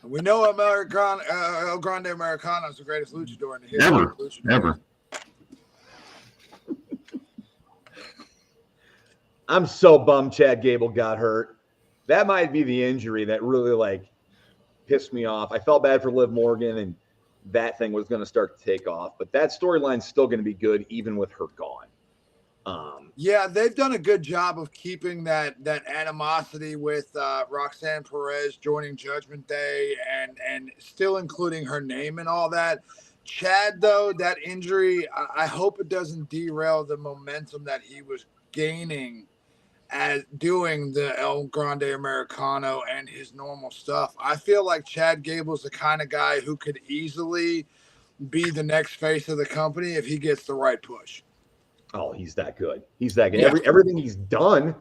We know El Grande Americano is the greatest luchador in the history. Ever. I'm so bummed Chad Gable got hurt. That might be the injury that really pissed me off. I felt bad for Liv Morgan, and that thing was going to start to take off. But that storyline's still going to be good even with her gone. Yeah, they've done a good job of keeping that animosity with Roxanne Perez joining Judgment Day and still including her name and all that. Chad, though, that injury, I hope it doesn't derail the momentum that he was gaining as doing the El Grande Americano and his normal stuff. I feel like Chad Gable's the kind of guy who could easily be the next face of the company if he gets the right push. Oh, he's that good. Yeah. Everything he's done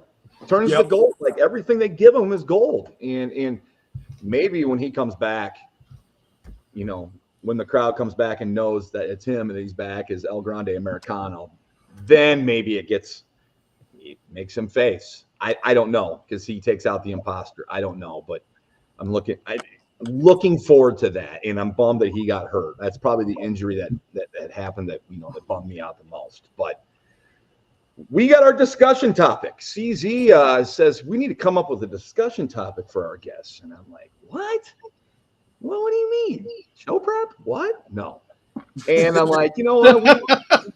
turns to gold. Like everything they give him is gold. And maybe when he comes back, when the crowd comes back and knows that it's him and he's back as El Grande Americano, then maybe it makes him face. I don't know, because he takes out the imposter. I don't know, but I'm looking. looking forward to that, and I'm bummed that he got hurt. That's probably the injury that happened that that bummed me out the most. But we got our discussion topic. CZ says we need to come up with a discussion topic for our guests, and I'm like, what? Well, what do you mean? Show prep? What? No. And I'm like, you know what?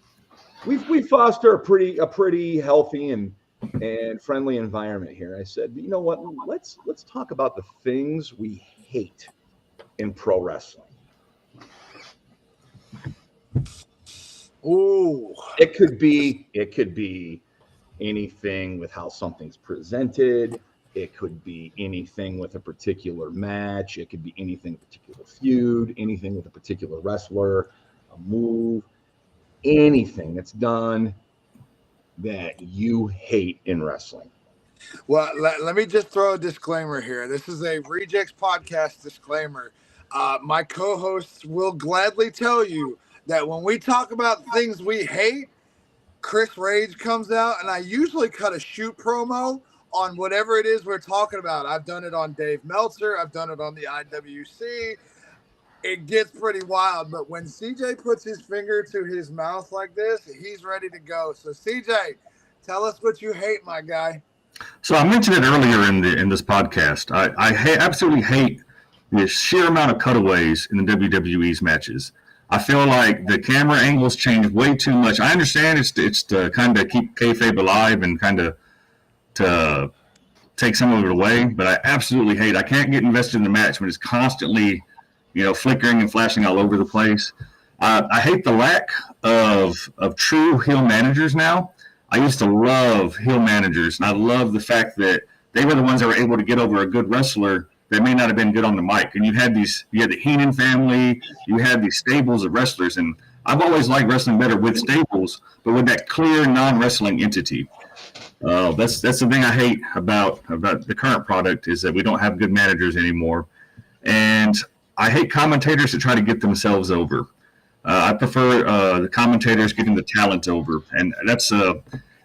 We foster a pretty healthy and friendly environment here. I said, you know what? Let's talk about the things we hate in pro wrestling. Ooh. It could be anything with how something's presented. It could be anything with a particular match. It could be anything with a particular feud, anything with a particular wrestler, a move, anything that's done that you hate in wrestling. Well, let me just throw a disclaimer here. This is a Rejects podcast disclaimer. My co-hosts will gladly tell you that when we talk about things we hate, Chris Rage comes out, and I usually cut a shoot promo on whatever it is we're talking about. I've done it on Dave Meltzer. I've done it on the IWC. It gets pretty wild, but when CJ puts his finger to his mouth like this, he's ready to go. So CJ, tell us what you hate, my guy. So I mentioned it earlier in this podcast. I absolutely hate the sheer amount of cutaways in the WWE's matches. I feel like the camera angles change way too much. I understand it's to kind of keep kayfabe alive and kind of to take some of it away, but I absolutely hate. I can't get invested in the match when it's constantly, flickering and flashing all over the place. I hate the lack of true heel managers now. I used to love heel managers, and I love the fact that they were the ones that were able to get over a good wrestler that may not have been good on the mic. And you had the Heenan family, you had these stables of wrestlers, and I've always liked wrestling better with stables, but with that clear non-wrestling entity. That's the thing I hate about the current product is that we don't have good managers anymore. And I hate commentators that try to get themselves over. I prefer the commentators getting the talent over, and that's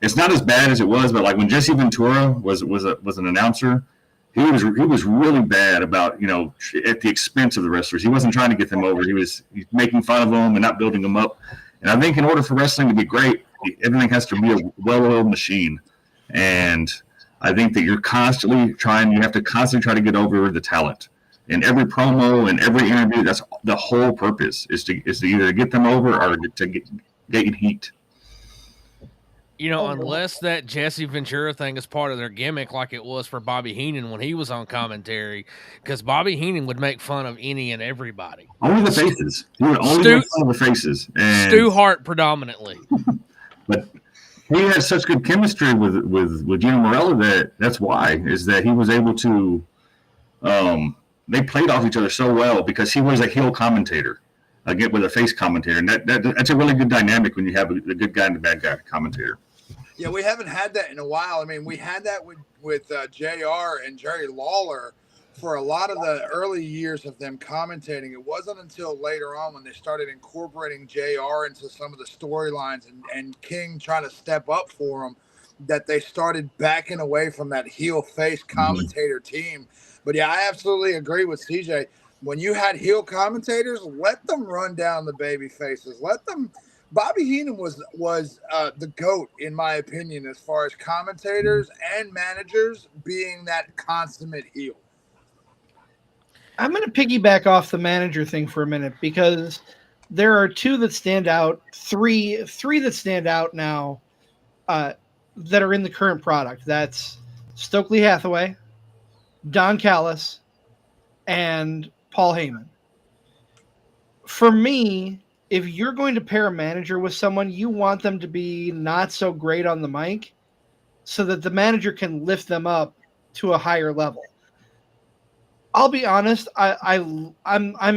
it's not as bad as it was. But like when Jesse Ventura was an announcer, he was really bad about at the expense of the wrestlers. He wasn't trying to get them over. He's making fun of them and not building them up. And I think in order for wrestling to be great, everything has to be a well-oiled machine. And I think that you have to constantly try to get over the talent. In every promo and every interview, that's the whole purpose is to either get them over or to get heat. Unless that Jesse Ventura thing is part of their gimmick, like it was for Bobby Heenan when he was on commentary, because Bobby Heenan would make fun of any and everybody. Only the faces. He would only make fun of the faces. And Stu Hart predominantly. But he had such good chemistry with Gino Morella that's why is that he was able to. They played off each other so well because he was a heel commentator, again with a face commentator, and that's a really good dynamic when you have a good guy and a bad guy commentator. Yeah, we haven't had that in a while. I mean, we had that with JR and Jerry Lawler for a lot of the early years of them commentating. It wasn't until later on when they started incorporating JR into some of the storylines and King trying to step up for him that they started backing away from that heel face commentator team. But yeah, I absolutely agree with CJ. When you had heel commentators, let them run down the baby faces. Let them. Bobby Heenan was the GOAT, in my opinion, as far as commentators and managers being that consummate heel. I'm going to piggyback off the manager thing for a minute because there are two that stand out, three that stand out now that are in the current product. That's Stokely Hathaway, Don Callis, and Paul Heyman. For me, if you're going to pair a manager with someone, you want them to be not so great on the mic so that the manager can lift them up to a higher level. I'll be honest, I'm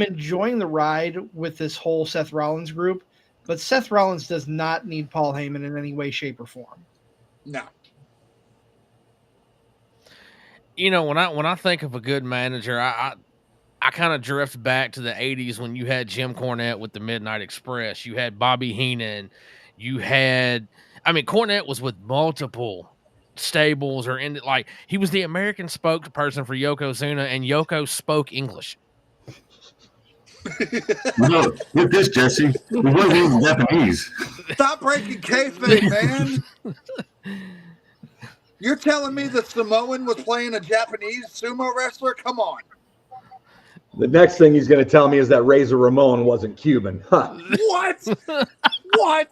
enjoying the ride with this whole Seth Rollins group, but Seth Rollins does not need Paul Heyman in any way, shape, or form. No. When I think of a good manager, I kind of drift back to the 80s when you had Jim Cornette with the Midnight Express. You had Bobby Heenan. Cornette was with multiple stables he was the American spokesperson for Yokozuna, and Yoko spoke English. No, with this, Jesse, it wasn't even Japanese. Stop breaking kayfabe, man. You're telling me the Samoan was playing a Japanese sumo wrestler? Come on. The next thing he's going to tell me is that Razor Ramon wasn't Cuban. Huh. What? What?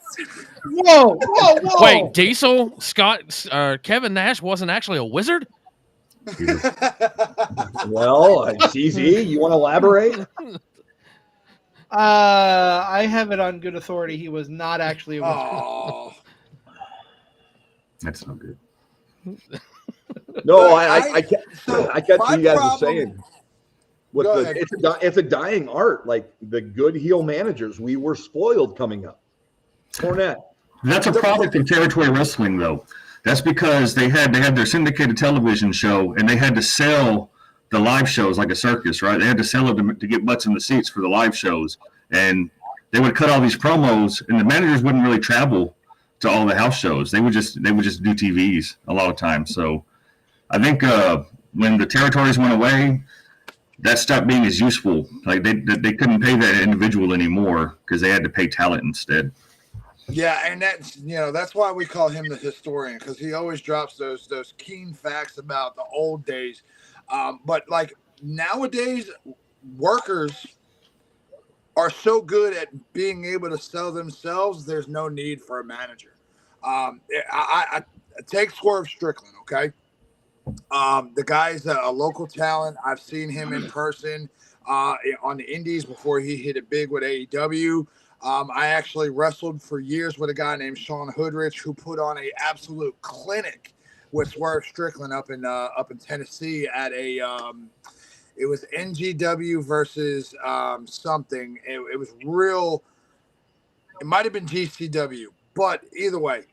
Whoa. Wait, Diesel, Kevin Nash wasn't actually a wizard? Well, CZ, you want to elaborate? I have it on good authority. He was not actually a wizard. Oh. That's not good. No, I get what you guys are saying. Go ahead. It's a dying art. Like the good heel managers, we were spoiled coming up. Cornette. That's a product of territory wrestling, though. That's because they had their syndicated television show, and they had to sell the live shows like a circus, right? They had to sell it to get butts in the seats for the live shows, and they would cut all these promos, and the managers wouldn't really travel to all the house shows. They would just do TVs a lot of times. So I think when the territories went away, that stopped being as useful. Like they couldn't pay that individual anymore because they had to pay talent instead. Yeah, and that's why we call him the historian, because he always drops those keen facts about the old days. But like nowadays, workers are so good at being able to sell themselves. There's no need for a manager. I take Swerve Strickland, okay? The guy's a local talent. I've seen him in person on the indies before he hit it big with AEW. I actually wrestled for years with a guy named Sean Hoodrich, who put on an absolute clinic with Swerve Strickland up in Tennessee at a it was NGW versus something. It was real. It might have been GCW, but either way,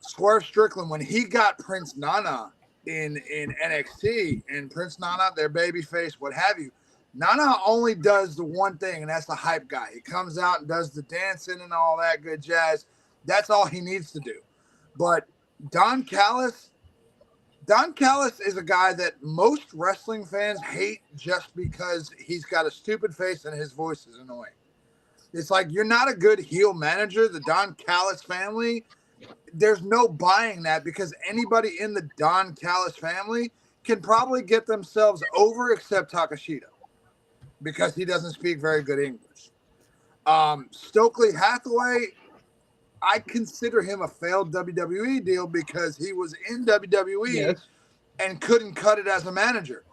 Swerve Strickland, when he got Prince Nana in NXT, and Prince Nana, their babyface, what have you, Nana only does the one thing, and that's the hype guy. He comes out and does the dancing and all that good jazz. That's all he needs to do. But Don Callis is a guy that most wrestling fans hate just because he's got a stupid face and his voice is annoying. It's like, you're not a good heel manager. The Don Callis family, there's no buying that, because anybody in the Don Callis family can probably get themselves over except Takashita, because he doesn't speak very good English. Stokely Hathaway, I consider him a failed WWE deal because he was in WWE and couldn't cut it as a manager.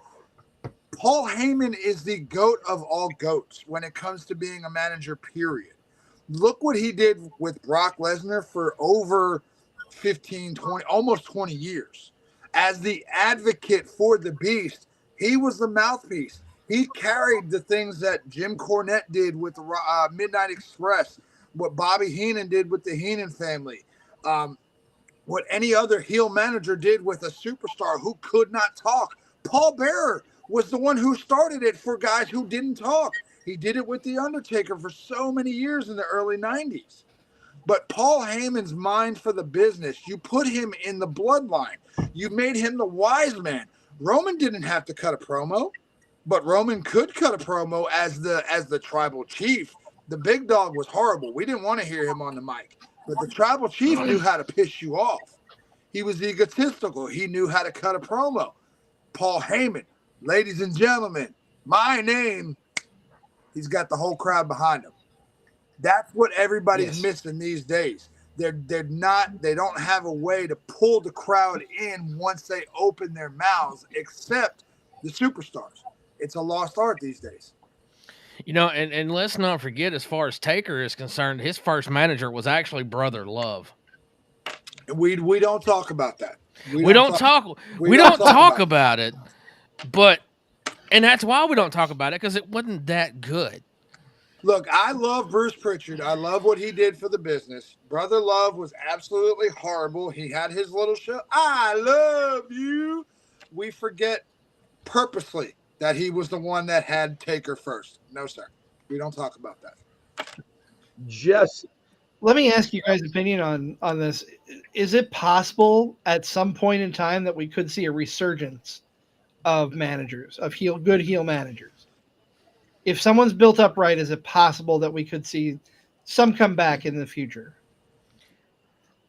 Paul Heyman is the GOAT of all GOATs when it comes to being a manager, period. Look what he did with Brock Lesnar for over 15, 20, almost 20 years. As the advocate for the Beast, he was the mouthpiece. He carried the things that Jim Cornette did with the Midnight Express, what Bobby Heenan did with the Heenan family, what any other heel manager did with a superstar who could not talk. Paul Bearer was the one who started it for guys who didn't talk. He did it with The Undertaker for so many years in the early 90s. But Paul Heyman's mind for the business, you put him in the bloodline. You made him the wise man. Roman didn't have to cut a promo, but Roman could cut a promo as the tribal chief. The big dog was horrible. We didn't want to hear him on the mic. But the tribal chief knew how to piss you off. He was egotistical. He knew how to cut a promo. Paul Heyman, ladies and gentlemen, my name, he's got the whole crowd behind him. That's what everybody's missing these days. They don't have a way to pull the crowd in once they open their mouths, except the superstars. It's a lost art these days. You know, and let's not forget, as far as Taker is concerned, his first manager was actually Brother Love. We don't talk about that. We don't talk about it. But, and that's why we don't talk about it, because it wasn't that good. Look, I love Bruce Pritchard. I love what he did for the business. Brother Love was absolutely horrible. He had his little show, I love you. We forget purposely that he was the one that had Taker first. No, sir. We don't talk about that. Let me ask you guys' opinion on this. Is it possible at some point in time that we could see a resurgence of managers, of good heel managers? If someone's built up right, is it possible that we could see some comeback in the future?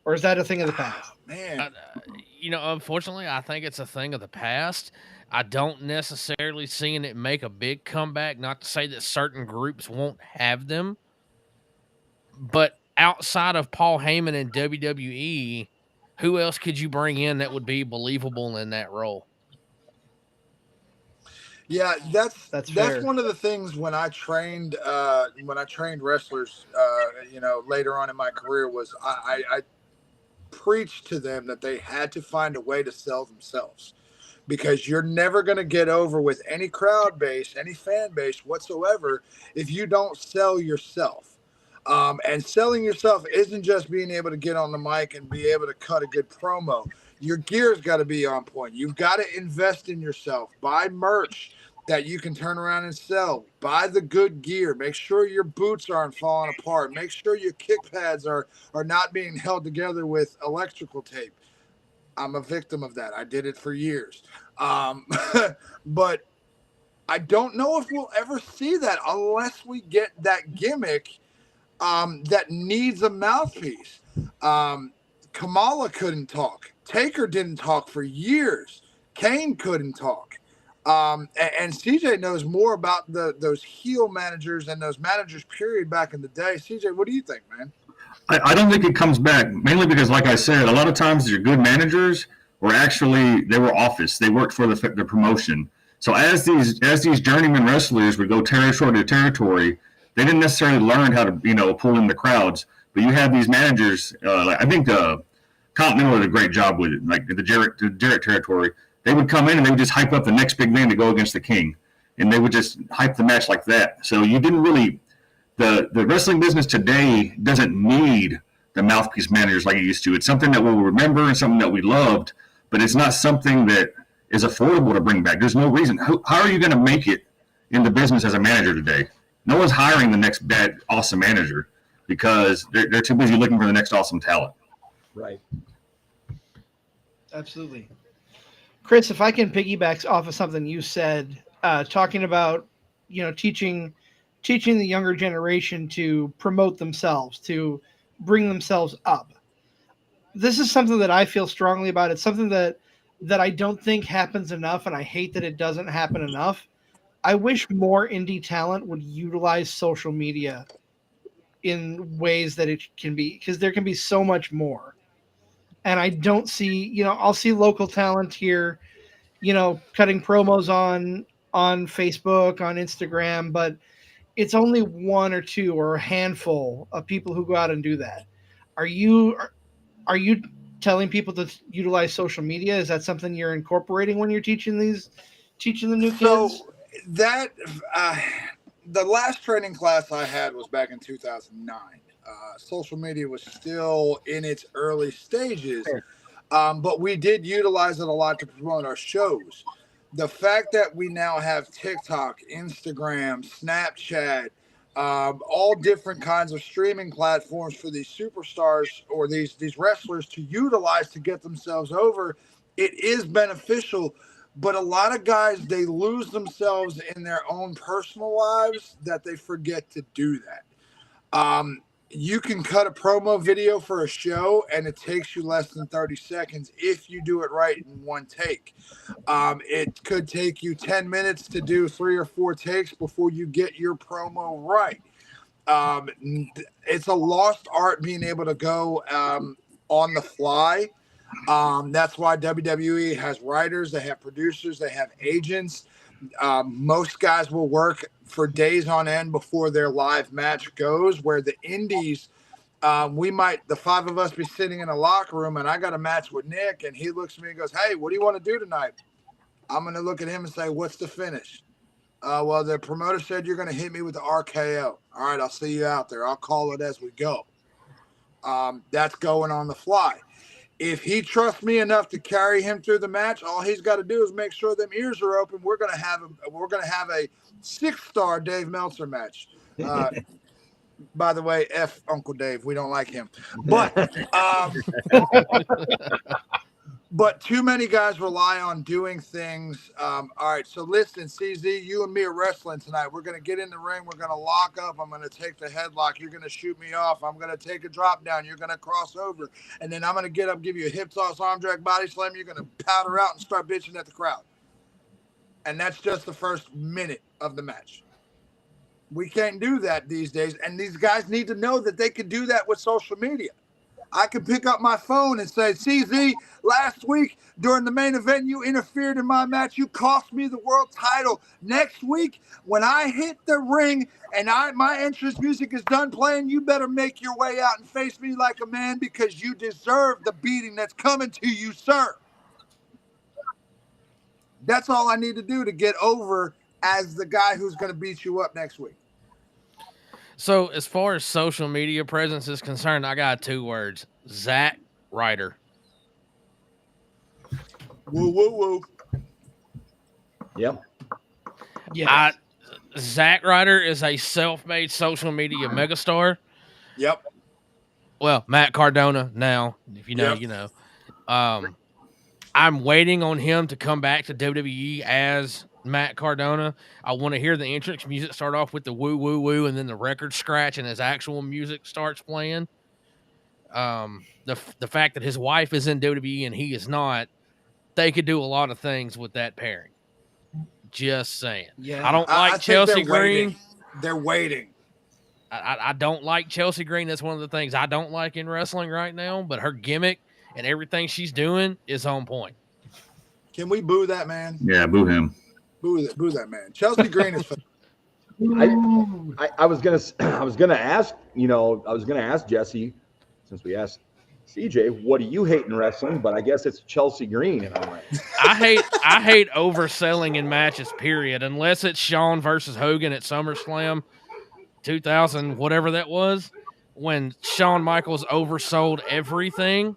Or is that a thing of the past? Man, Unfortunately, I think it's a thing of the past. I don't necessarily seeing it make a big comeback. Not to say that certain groups won't have them, but outside of Paul Heyman and WWE, who else could you bring in that would be believable in that role? yeah, that's fair. one of the things when I trained wrestlers, later on in my career was I preached to them that they had to find a way to sell themselves, because you're never going to get over with any crowd base, any fan base whatsoever, if you don't sell yourself. And selling yourself isn't just being able to get on the mic and be able to cut a good promo. Your gear's got to be on point. You've got to invest in yourself. Buy merch that you can turn around and sell. Buy the good gear. Make sure your boots aren't falling apart. Make sure your kick pads are not being held together with electrical tape. I'm a victim of that. I did it for years. But I don't know if we'll ever see that unless we get that gimmick that needs a mouthpiece. Kamala couldn't talk. Taker didn't talk for years. Kane couldn't talk. And CJ knows more about those heel managers and those managers period back in the day. CJ, what do you think, man? I don't think it comes back, mainly because, like I said, a lot of times your good managers were actually, they were office. They worked for the promotion. So as these journeyman wrestlers would go territory to territory, they didn't necessarily learn how to, pull in the crowds. But you have these managers, I think Continental did a great job with it, like the Jarrett territory. They would come in and they would just hype up the next big man to go against the King. And they would just hype the match like that. So you didn't really... The wrestling business today doesn't need the mouthpiece managers like it used to. It's something that we'll remember and something that we loved, but it's not something that is affordable to bring back. There's no reason. How are you going to make it in the business as a manager today? No one's hiring the next bad, awesome manager because they're too busy looking for the next awesome talent. Right. Absolutely. Chris, if I can piggyback off of something you said, talking about, teaching the younger generation to promote themselves, to bring themselves up. This is something that I feel strongly about. It's something that I don't think happens enough, and I hate that it doesn't happen enough. I wish more indie talent would utilize social media in ways that it can be, because there can be so much more. And I don't see, I'll see local talent here, cutting promos on Facebook, on Instagram, but it's only one or two or a handful of people who go out and do that. Are you telling people to utilize social media? Is that something you're incorporating when you're teaching the new kids? So that the last training class I had was back in 2009. Social media was still in its early stages, but we did utilize it a lot to promote our shows. The fact that we now have TikTok, Instagram, Snapchat, all different kinds of streaming platforms for these superstars or these wrestlers to utilize to get themselves over, it is beneficial. But a lot of guys, they lose themselves in their own personal lives that they forget to do that. You can cut a promo video for a show and it takes you less than 30 seconds if you do it right in one take. It could take you 10 minutes to do 3 or 4 takes before you get your promo right. It's a lost art being able to go on the fly. That's why WWE has writers, they have producers, they have agents. Most guys will work for days on end before their live match goes, where the indies, the 5 of us be sitting in a locker room and I got a match with Nick and he looks at me and goes, "Hey, what do you want to do tonight?" I'm going to look at him and say, "What's the finish?" Well, the promoter said you're going to hit me with the RKO. All right, I'll see you out there. I'll call it as we go. That's going on the fly. If he trusts me enough to carry him through the match, all he's got to do is make sure them ears are open. We're gonna have a 6-star Dave Meltzer match. By the way, F Uncle Dave, we don't like him. But But too many guys rely on doing things. All right, so listen, CZ, you and me are wrestling tonight. We're going to get in the ring. We're going to lock up. I'm going to take the headlock. You're going to shoot me off. I'm going to take a drop down. You're going to cross over. And then I'm going to get up, give you a hip toss, arm drag, body slam. You're going to powder out and start bitching at the crowd. And that's just the first minute of the match. We can't do that these days. And these guys need to know that they can do that with social media. I can pick up my phone and say, CZ, last week during the main event, you interfered in my match. You cost me the world title. Next week, when I hit the ring and my entrance music is done playing, you better make your way out and face me like a man because you deserve the beating that's coming to you, sir. That's all I need to do to get over as the guy who's going to beat you up next week. So as far as social media presence is concerned, I got 2 words: Zack Ryder. Woo, woo, woo. Yep. Yeah. Zack Ryder is a self-made social media megastar. Yep. Well, Matt Cardona now, if you know, Yep. you know. I'm waiting on him to come back to WWE as Matt Cardona. I want to hear the entrance music start off with the woo woo woo, and then the record scratch, and his actual music starts playing. The fact that his wife is in WWE and he is not, they could do a lot of things with that pairing. Just saying. Yeah. I don't like I think Chelsea they're Green. waiting. They're waiting. I don't like Chelsea Green. That's one of the things I don't like in wrestling right now. But her gimmick and everything she's doing is on point. Can we boo that man? Yeah, boo him. Boo that man. Chelsea Green is. I was gonna ask, Jesse, since we asked CJ, what do you hate in wrestling? But I guess it's Chelsea Green, and I'm like, I hate overselling in matches, period. Unless it's Shawn versus Hogan at SummerSlam 2000, whatever that was, when Shawn Michaels oversold everything.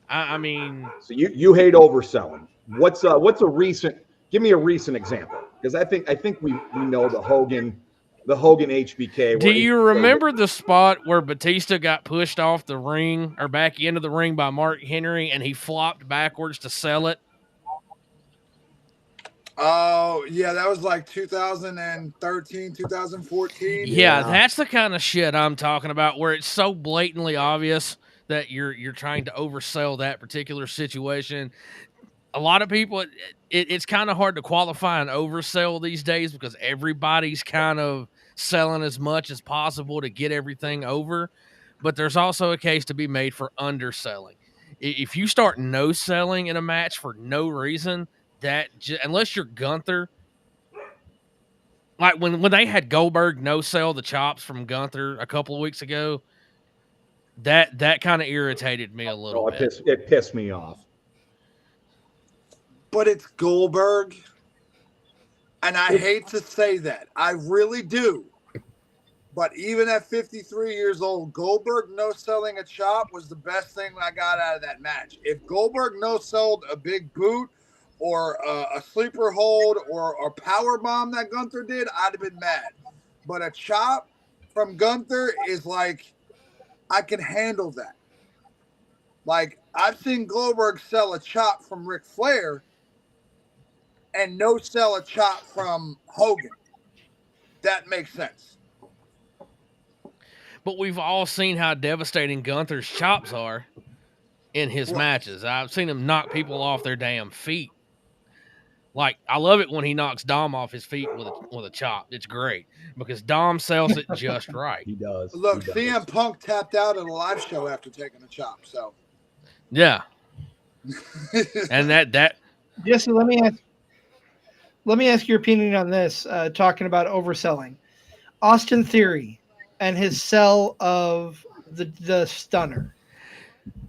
I mean, so you hate overselling. What's a recent? Give me a recent example, because I think we know the Hogan HBK. Do you remember the spot where Batista got pushed off the ring or back into the ring by Mark Henry and he flopped backwards to sell it? Oh, yeah, that was like 2013, 2014. Yeah, that's the kind of shit I'm talking about, where it's so blatantly obvious that you're trying to oversell that particular situation. A lot of people, it's kind of hard to qualify an oversell these days because everybody's kind of selling as much as possible to get everything over. But there's also a case to be made for underselling. If you start no selling in a match for no reason, unless you're Gunther, like when they had Goldberg no sell the chops from Gunther a couple of weeks ago, that kind of irritated me a little bit. It pissed me off. But it's Goldberg, and I hate to say that. I really do. But even at 53 years old, Goldberg no-selling a chop was the best thing I got out of that match. If Goldberg no-sold a big boot or a sleeper hold or a power bomb that Gunther did, I'd have been mad. But a chop from Gunther is like, I can handle that. Like, I've seen Goldberg sell a chop from Ric Flair and no sell a chop from Hogan. That makes sense. But we've all seen how devastating Gunther's chops are in his matches. I've seen him knock people off their damn feet. Like, I love it when he knocks Dom off his feet with a chop. It's great because Dom sells it just right. He does. Look, CM Punk tapped out at a live show after taking a chop. So, yeah. And that. Jesse, let me ask your opinion on this. Talking about overselling, Austin Theory and his sell of the stunner.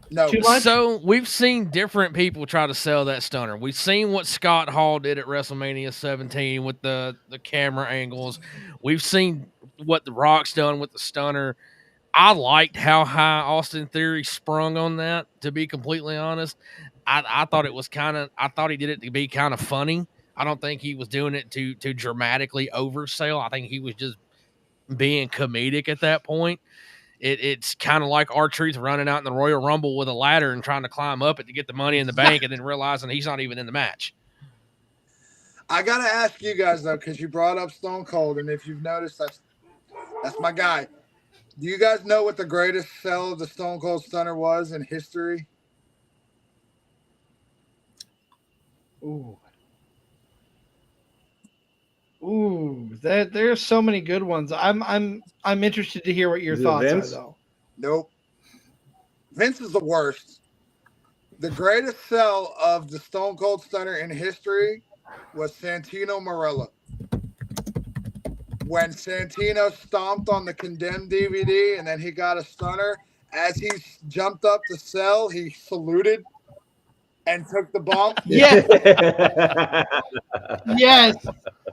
No. Too much? So we've seen different people try to sell that stunner. We've seen what Scott Hall did at WrestleMania 17 with the camera angles. We've seen what The Rock's done with the stunner. I liked how high Austin Theory sprung on that, to be completely honest. I thought it was I thought he did it to be kind of funny. I don't think he was doing it to dramatically oversell. I think he was just being comedic at that point. It's kind of like R-Truth running out in the Royal Rumble with a ladder and trying to climb up it to get the money in the bank and then realizing he's not even in the match. I got to ask you guys, though, because you brought up Stone Cold, and if you've noticed, that's my guy. Do you guys know what the greatest sell of the Stone Cold Stunner was in history? Ooh. There's so many good ones. I'm interested to hear what your Is it thoughts are, Vince? though. Nope. Vince is the worst. The greatest sell of the Stone Cold Stunner in history was Santino Marella. When Santino stomped on the Condemned DVD and then he got a stunner, as he jumped up to sell, he saluted and took the bump. Yes. Yes.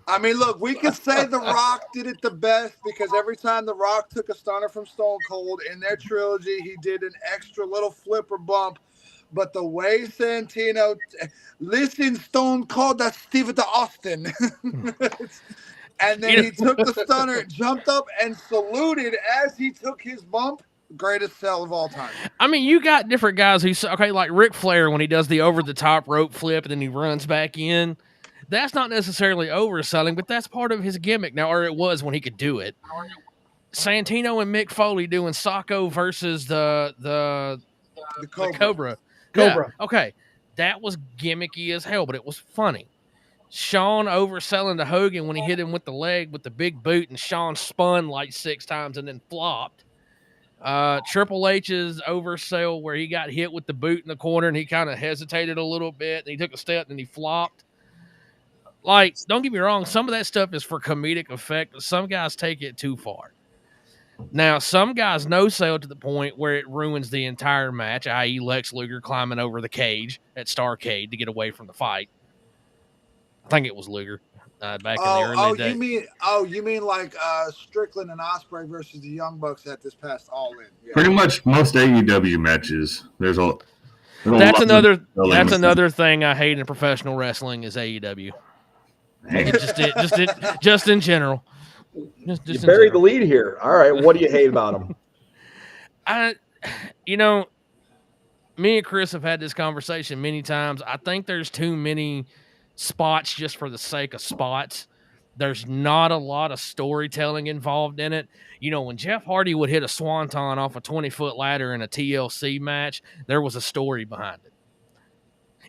I mean, look, we could say The Rock did it the best because every time The Rock took a stunner from Stone Cold in their trilogy, he did an extra little flip or bump. But the way Santino, listen, Stone Cold, that's Steve Austin. And then he took the stunner, jumped up, and saluted as he took his bump. Greatest sell of all time. I mean, you got different guys who, okay, like Ric Flair when he does the over-the-top rope flip and then he runs back in. That's not necessarily overselling, but that's part of his gimmick now, or it was when he could do it. Santino and Mick Foley doing Sacco versus the Cobra. Yeah, okay, that was gimmicky as hell, but it was funny. Shawn overselling to Hogan when he hit him with the leg with the big boot, and Shawn spun like 6 times and then flopped. Triple H's oversell where he got hit with the boot in the corner and he kind of hesitated a little bit and he took a step and he flopped. Like, don't get me wrong, some of that stuff is for comedic effect, but some guys take it too far. Now, some guys no sell to the point where it ruins the entire match, i.e. Lex Luger climbing over the cage at Starrcade to get away from the fight. I think it was Luger back in the early days. You mean like Strickland and Ospreay versus the Young Bucks at this past All In? Yeah. Pretty much most AEW matches. That's another thing I hate in professional wrestling is AEW. Just in general. You buried the lead here. All right, what do you hate about them? Me and Chris have had this conversation many times. I think there's too many spots just for the sake of spots. There's not a lot of storytelling involved in it. When Jeff Hardy would hit a swanton off a 20-foot ladder in a TLC match, there was a story behind it.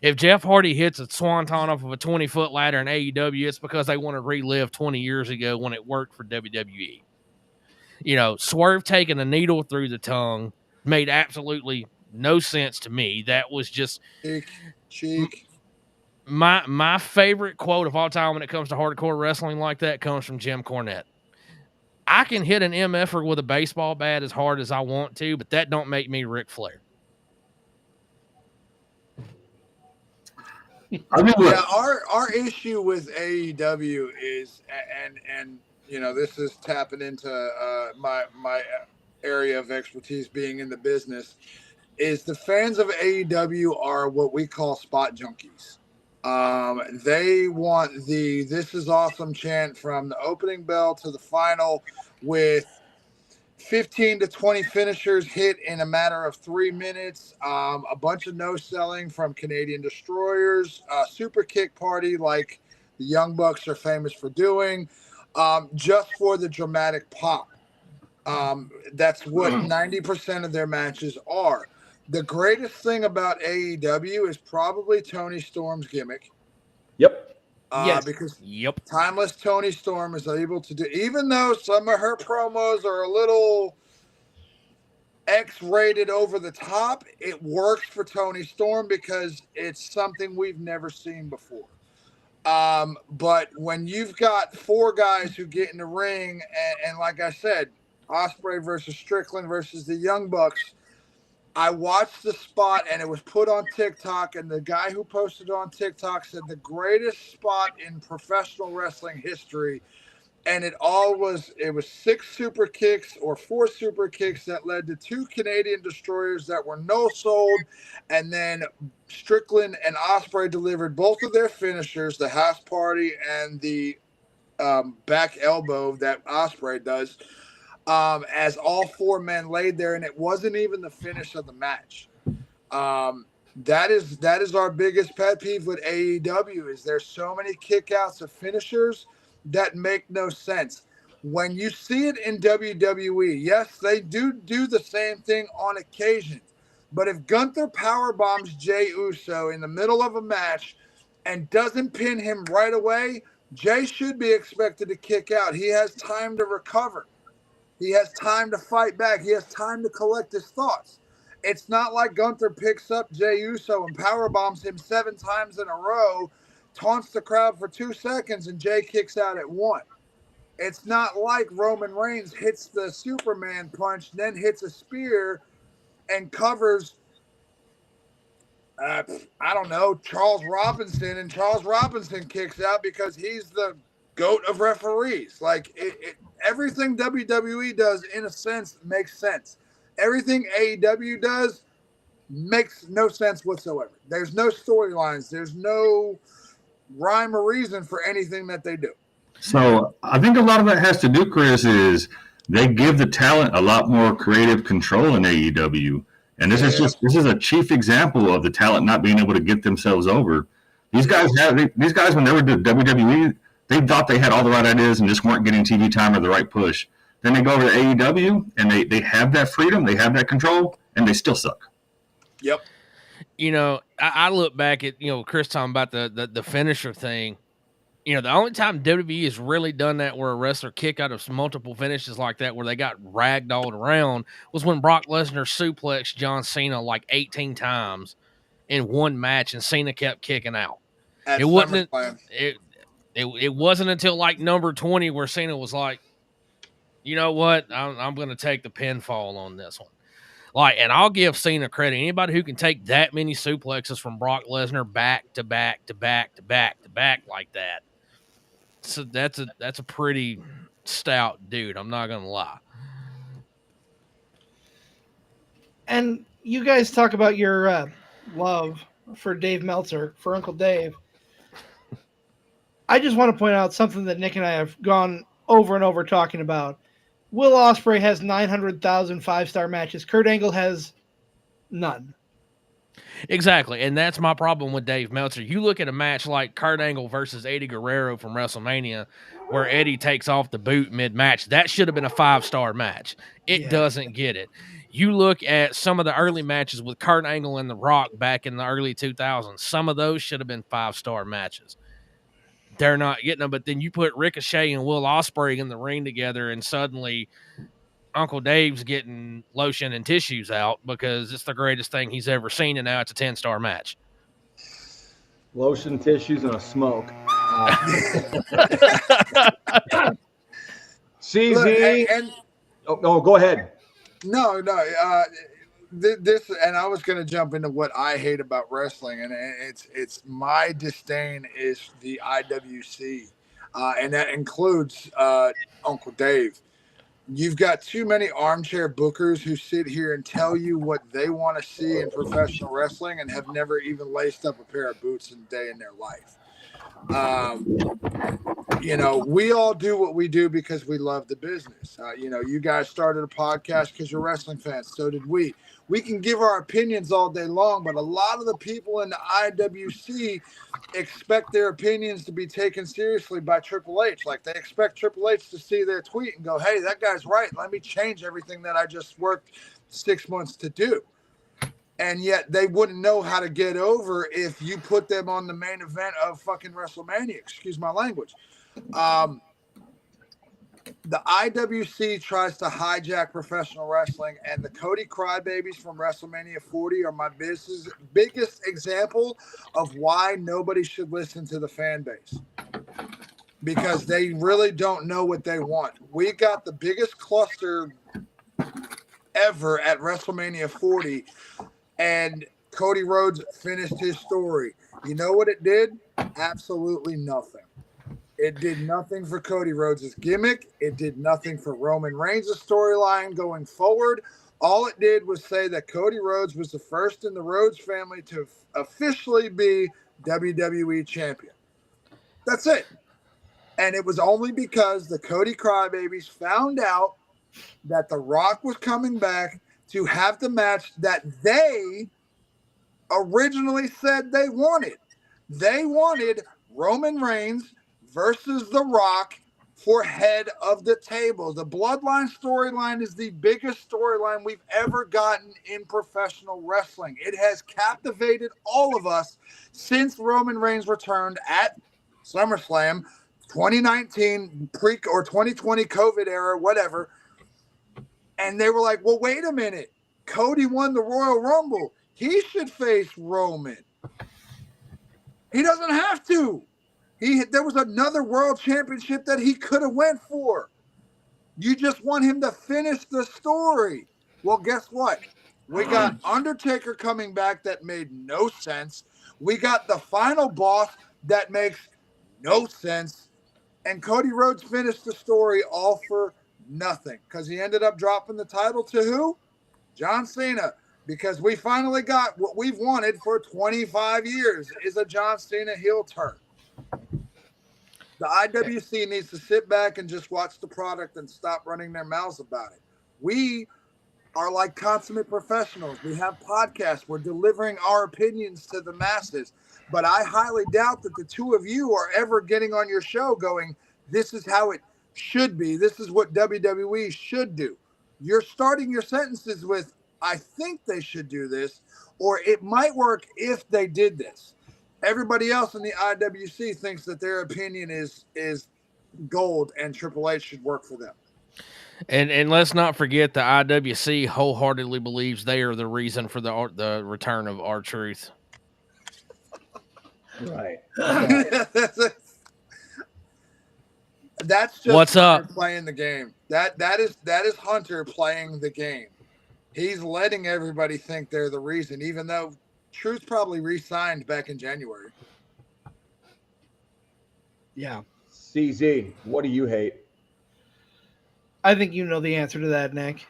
If Jeff Hardy hits a swanton off of a 20-foot ladder in AEW, it's because they want to relive 20 years ago when it worked for WWE. Swerve taking a needle through the tongue made absolutely no sense to me. That was just cheek. My favorite quote of all time when it comes to hardcore wrestling like that comes from Jim Cornette. I can hit an MFer with a baseball bat as hard as I want to, but that don't make me Ric Flair. Yeah, our issue with AEW is, and this is tapping into my area of expertise being in the business, is the fans of AEW are what we call spot junkies. They want the "This is awesome" chant from the opening bell to the final, with 15 to 20 finishers hit in a matter of 3 minutes, a bunch of no-selling from Canadian Destroyers, super kick party like the Young Bucks are famous for doing, just for the dramatic pop. That's what 90% of their matches are. The greatest thing about AEW is probably Toni Storm's gimmick. Yep. Because timeless Toni Storm is able to do, even though some of her promos are a little X-rated over the top, it works for Toni Storm because it's something we've never seen before. But when you've got 4 guys who get in the ring, and like I said, Ospreay versus Strickland versus the Young Bucks, I watched the spot and it was put on TikTok, and the guy who posted it on TikTok said the greatest spot in professional wrestling history. And it was 6 super kicks or 4 super kicks that led to 2 Canadian Destroyers that were no sold. And then Strickland and Ospreay delivered both of their finishers, the house party and the back elbow that Ospreay does. as all 4 men laid there, and it wasn't even the finish of the match. That is our biggest pet peeve with AEW is there's so many kickouts of finishers that make no sense. When you see it in WWE, yes, they do the same thing on occasion. But if Gunther power bombs Jey Uso in the middle of a match and doesn't pin him right away, Jey should be expected to kick out. He has time to recover. He has time to fight back. He has time to collect his thoughts. It's not like Gunther picks up Jey Uso and power bombs him 7 times in a row, taunts the crowd for 2 seconds, and Jey kicks out at 1. It's not like Roman Reigns hits the Superman punch, then hits a spear and covers, I don't know, Charles Robinson, and Charles Robinson kicks out because he's the GOAT of referees. Like, everything WWE does, in a sense, makes sense. Everything AEW does makes no sense whatsoever. There's no storylines. There's no rhyme or reason for anything that they do. So I think a lot of that has to do, Chris, is they give the talent a lot more creative control in AEW. And this is a chief example of the talent not being able to get themselves over. These guys when they were doing WWE, they thought they had all the right ideas and just weren't getting TV time or the right push. Then they go over to AEW and they have that freedom, they have that control, and they still suck. Yep. You know, I look back at, Chris talking about the finisher thing. The only time WWE has really done that where a wrestler kick out of multiple finishes like that where they got ragdolled around was when Brock Lesnar suplexed John Cena like 18 times in one match and Cena kept kicking out. At It wasn't SummerSlam. it wasn't until like number 20 where Cena was like, you know what, I'm going to take the pinfall on this one. Like, and I'll give Cena credit. Anybody who can take that many suplexes from Brock Lesnar back to back to back to back to back like that. So that's a pretty stout dude. I'm not gonna lie. And you guys talk about your love for Dave Meltzer, for Uncle Dave. I just want to point out something that Nick and I have gone over and over talking about. Will Ospreay has 900,000 5-star matches. Kurt Angle has none. Exactly, and that's my problem with Dave Meltzer. You look at a match like Kurt Angle versus Eddie Guerrero from WrestleMania, where Eddie takes off the boot mid-match. That should have been a 5-star match. It doesn't get it. You look at some of the early matches with Kurt Angle and The Rock back in the early 2000s. Some of those should have been 5-star matches. They're not getting them, but then you put Ricochet and Will Ospreay in the ring together, and suddenly Uncle Dave's getting lotion and tissues out because it's the greatest thing he's ever seen, and now it's a 10-star match. Lotion, tissues, and a smoke. CZ. No, go ahead. No. This, and I was going to jump into what I hate about wrestling, and it's my disdain is the IWC, and that includes Uncle Dave. You've got too many armchair bookers who sit here and tell you what they want to see in professional wrestling and have never even laced up a pair of boots in a day in their life. We all do what we do because we love the business. You guys started a podcast because you're wrestling fans. So did we. We can give our opinions all day long, but a lot of the people in the IWC expect their opinions to be taken seriously by Triple H. Like, they expect Triple H to see their tweet and go, hey, that guy's right. Let me change everything that I just worked 6 months to do. And yet they wouldn't know how to get over if you put them on the main event of fucking WrestleMania. Excuse my language. The IWC tries to hijack professional wrestling, and the Cody Crybabies from WrestleMania 40 are my biggest example of why nobody should listen to the fan base. Because they really don't know what they want. We got the biggest cluster ever at WrestleMania 40, and Cody Rhodes finished his story. You know what it did? Absolutely nothing. It did nothing for Cody Rhodes' gimmick. It did nothing for Roman Reigns' storyline going forward. All it did was say that Cody Rhodes was the first in the Rhodes family to officially be WWE champion. That's it. And it was only because the Cody Crybabies found out that The Rock was coming back to have the match that they originally said they wanted. They wanted Roman Reigns versus The Rock for head of the table. The Bloodline storyline is the biggest storyline we've ever gotten in professional wrestling. It has captivated all of us since Roman Reigns returned at SummerSlam 2019 or 2020 COVID era, whatever. And they were like, well, wait a minute. Cody won the Royal Rumble. He should face Roman. He doesn't have to. There was another world championship that he could have went for. You just want him to finish the story. Well, guess what? We got Undertaker coming back that made no sense. We got the final boss that makes no sense. And Cody Rhodes finished the story all for nothing because he ended up dropping the title to who? John Cena. Because we finally got what we've wanted for 25 years is a John Cena heel turn. The IWC needs to sit back and just watch the product and stop running their mouths about it. We are like consummate professionals. We have podcasts. We're delivering our opinions to the masses. But I highly doubt that the two of you are ever getting on your show going, this is how it should be. This is what WWE should do. You're starting your sentences with, I think they should do this, or it might work if they did this. Everybody else in the IWC thinks that their opinion is gold and Triple H should work for them. And let's not forget the IWC wholeheartedly believes they are the reason for the return of R-Truth. Right. That's just What's Hunter up? playing the game. That is Hunter playing the game. He's letting everybody think they're the reason, even though Truth probably re-signed back in January. Yeah. CZ, what do you hate? I think you know the answer to that, Nick.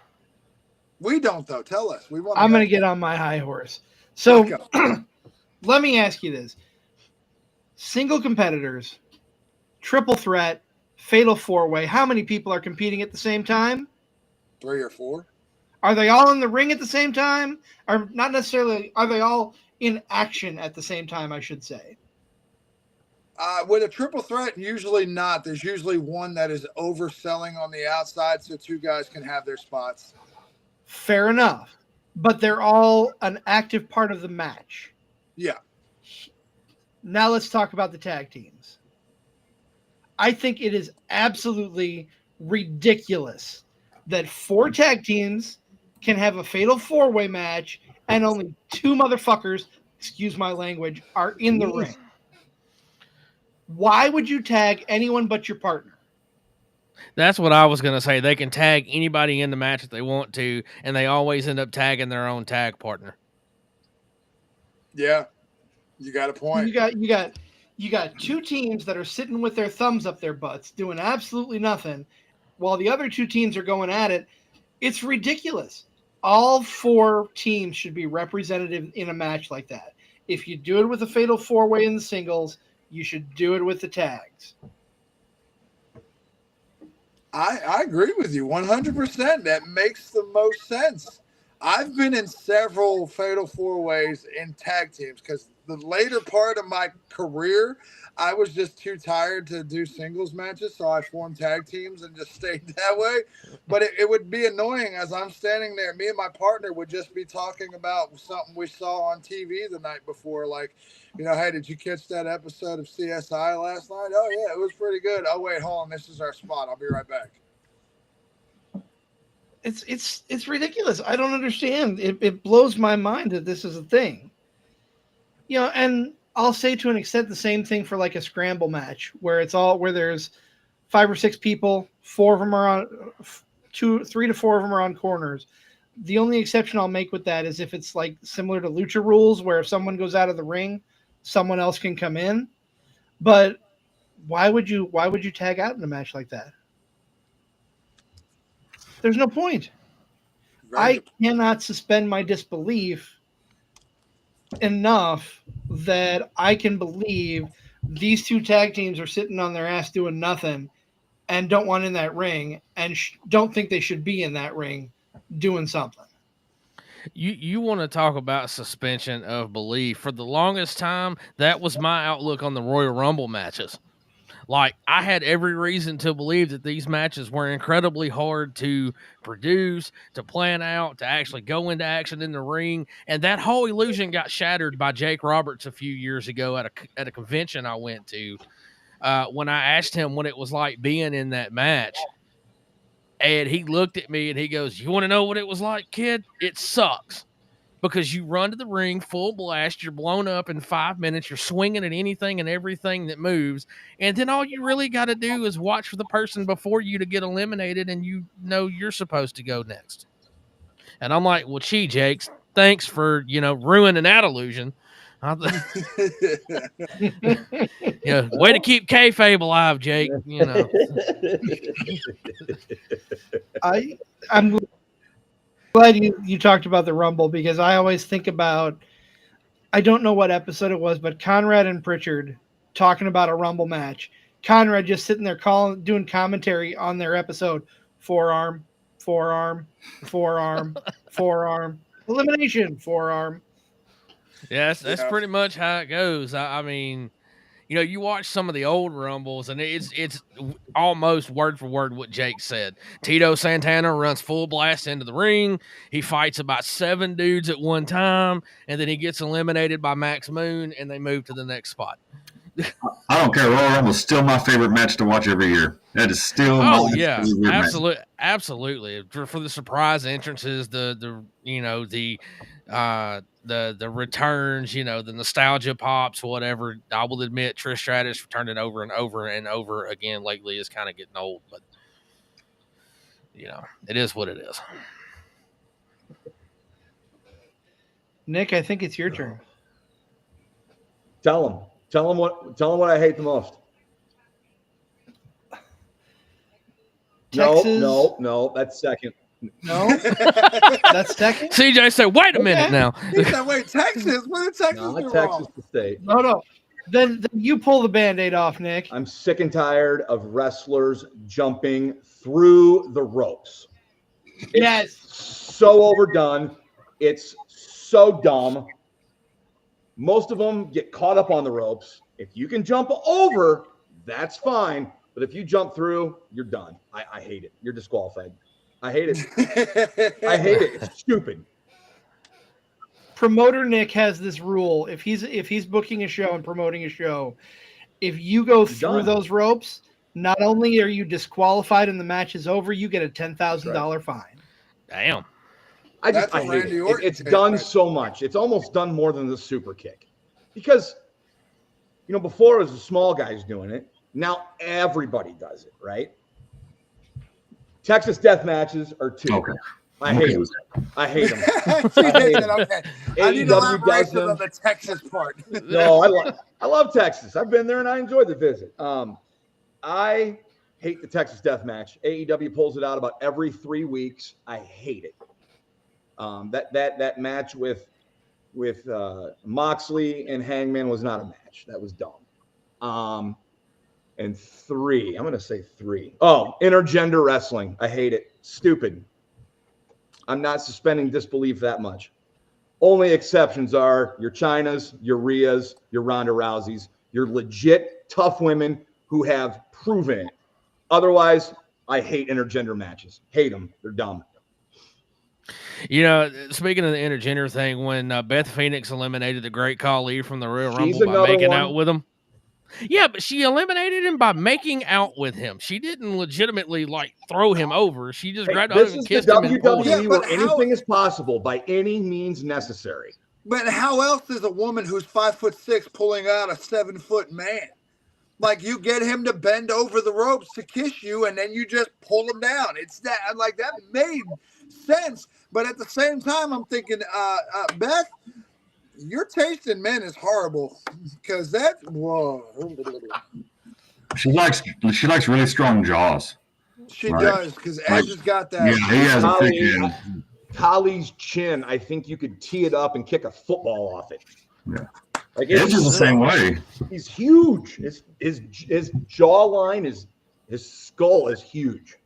We don't, though. Tell us. I'm going to get on my high horse. So let me ask you this. Single competitors, triple threat, fatal four-way, how many people are competing at the same time? 3 or 4. Are they all in the ring at the same time? Or not necessarily, are they all in action at the same time, I should say? With a triple threat, usually not. There's usually one that is overselling on the outside so 2 guys can have their spots. Fair enough. But they're all an active part of the match. Yeah. Now let's talk about the tag teams. I think it is absolutely ridiculous that 4 tag teams can have a fatal 4-way match and only 2 motherfuckers, excuse my language, are in the ring. Why would you tag anyone but your partner? That's what I was going to say. They can tag anybody in the match if they want to, and they always end up tagging their own tag partner. Yeah. You got a point. You got 2 teams that are sitting with their thumbs up their butts doing absolutely nothing while the other 2 teams are going at it. It's ridiculous. All 4 teams should be representative in a match like that. If you do it with a fatal 4-way in the singles, you should do it with the tags. I agree with you 100%. That makes the most sense. I've been in several fatal 4-ways in tag teams because the later part of my career, I was just too tired to do singles matches, so I formed tag teams and just stayed that way. But it would be annoying as I'm standing there. Me and my partner would just be talking about something we saw on TV the night before, like, hey, did you catch that episode of CSI last night? Oh, yeah, it was pretty good. Oh, wait, hold on. This is our spot. I'll be right back. It's ridiculous. I don't understand. It blows my mind that this is a thing. And I'll say to an extent the same thing for like a scramble match where there's 5 or 6 people, 4 of them are on 3 to 4 of them are on corners. The only exception I'll make with that is if it's like similar to Lucha rules where if someone goes out of the ring, someone else can come in. But why would you tag out in a match like that? There's no point. I cannot suspend my disbelief enough that I can believe these 2 tag teams are sitting on their ass doing nothing and don't want in that ring and don't think they should be in that ring doing something. You want to talk about suspension of belief? For the longest time, that was my outlook on the Royal Rumble matches. Like, I had every reason to believe that these matches were incredibly hard to produce, to plan out, to actually go into action in the ring, and that whole illusion got shattered by Jake Roberts a few years ago at a convention I went to. When I asked him what it was like being in that match, and he looked at me and he goes, "You want to know what it was like, kid? It sucks." Because you run to the ring full blast, you're blown up in 5 minutes, you're swinging at anything and everything that moves, and then all you really got to do is watch for the person before you to get eliminated, and you know you're supposed to go next. And I'm like, well, gee, Jakes, thanks for ruining that illusion. Way to keep kayfabe alive, Jake. I'm glad you talked about the Rumble, because I always think about, I don't know what episode it was, but Conrad and Pritchard talking about a Rumble match. Conrad just sitting there doing commentary on their episode. Forearm, forearm, forearm, forearm, elimination, forearm. Yeah, that's pretty much how it goes. I mean, you watch some of the old Rumbles, and it's almost word for word what Jake said. Tito Santana runs full blast into the ring. He fights about 7 dudes at one time, and then he gets eliminated by Max Moon, and they move to the next spot. I don't care. Royal Rumble is still my favorite match to watch every year. That is still my favorite match. Absolutely. For the surprise entrances, the returns, the nostalgia pops, whatever. I will admit Trish Stratus turning over and over and over again lately is kind of getting old, but it is what it is. Nick, I think it's your turn. Tell him what I hate the most. Texas? No, that's second. No, that's second. CJ said, "Wait a minute now." He said, "Wait, Texas? What did Texas do Texas wrong?" the state. No. Then you pull the Band-Aid off, Nick. I'm sick and tired of wrestlers jumping through the ropes. Yes. So overdone. It's so dumb. Most of them get caught up on the ropes. If you can jump over, that's fine. But if you jump through, you're done. I hate it. You're disqualified. I hate it. I hate it. It's stupid. Promoter Nick has this rule. If he's booking a show and promoting a show, if you go through those ropes, not only are you disqualified and the match is over, you get a $10,000 fine. Damn. I hate it. It's done so much. It's almost done more than the super kick. Because, before it was the small guys doing it. Now everybody does it, right? Texas death matches are 2. Okay. I hate them. I hate them. Okay. I need elaboration on the Texas part. No, I love Texas. I've been there and I enjoyed the visit. I hate the Texas death match. AEW pulls it out about every 3 weeks. I hate it. That match with Moxley and Hangman was not a match. That was dumb. And 3, I'm going to say 3. Oh, intergender wrestling. I hate it. Stupid. I'm not suspending disbelief that much. Only exceptions are your Chynas, your Rheas, your Ronda Rouseys, your legit tough women who have proven it. Otherwise, I hate intergender matches. Hate them. They're dumb. Speaking of the intergender thing, when Beth Phoenix eliminated the Great Khali from the Royal Rumble by making out with him. Yeah, but she eliminated him by making out with him. She didn't legitimately throw him over. She just grabbed him and kissed him. WWE where anything is possible by any means necessary. But how else is a woman who's 5'6" pulling out a 7-foot man? You get him to bend over the ropes to kiss you, and then you just pull him down. It's that that made sense. But at the same time, I'm thinking, Beth, your taste in men is horrible, because whoa. She likes really strong jaws. She does, because Edge has got that. Yeah, he has a thick Khali's chin. I think you could tee it up and kick a football off it. Yeah, Edge is the same way. He's huge. His jawline is His skull is huge.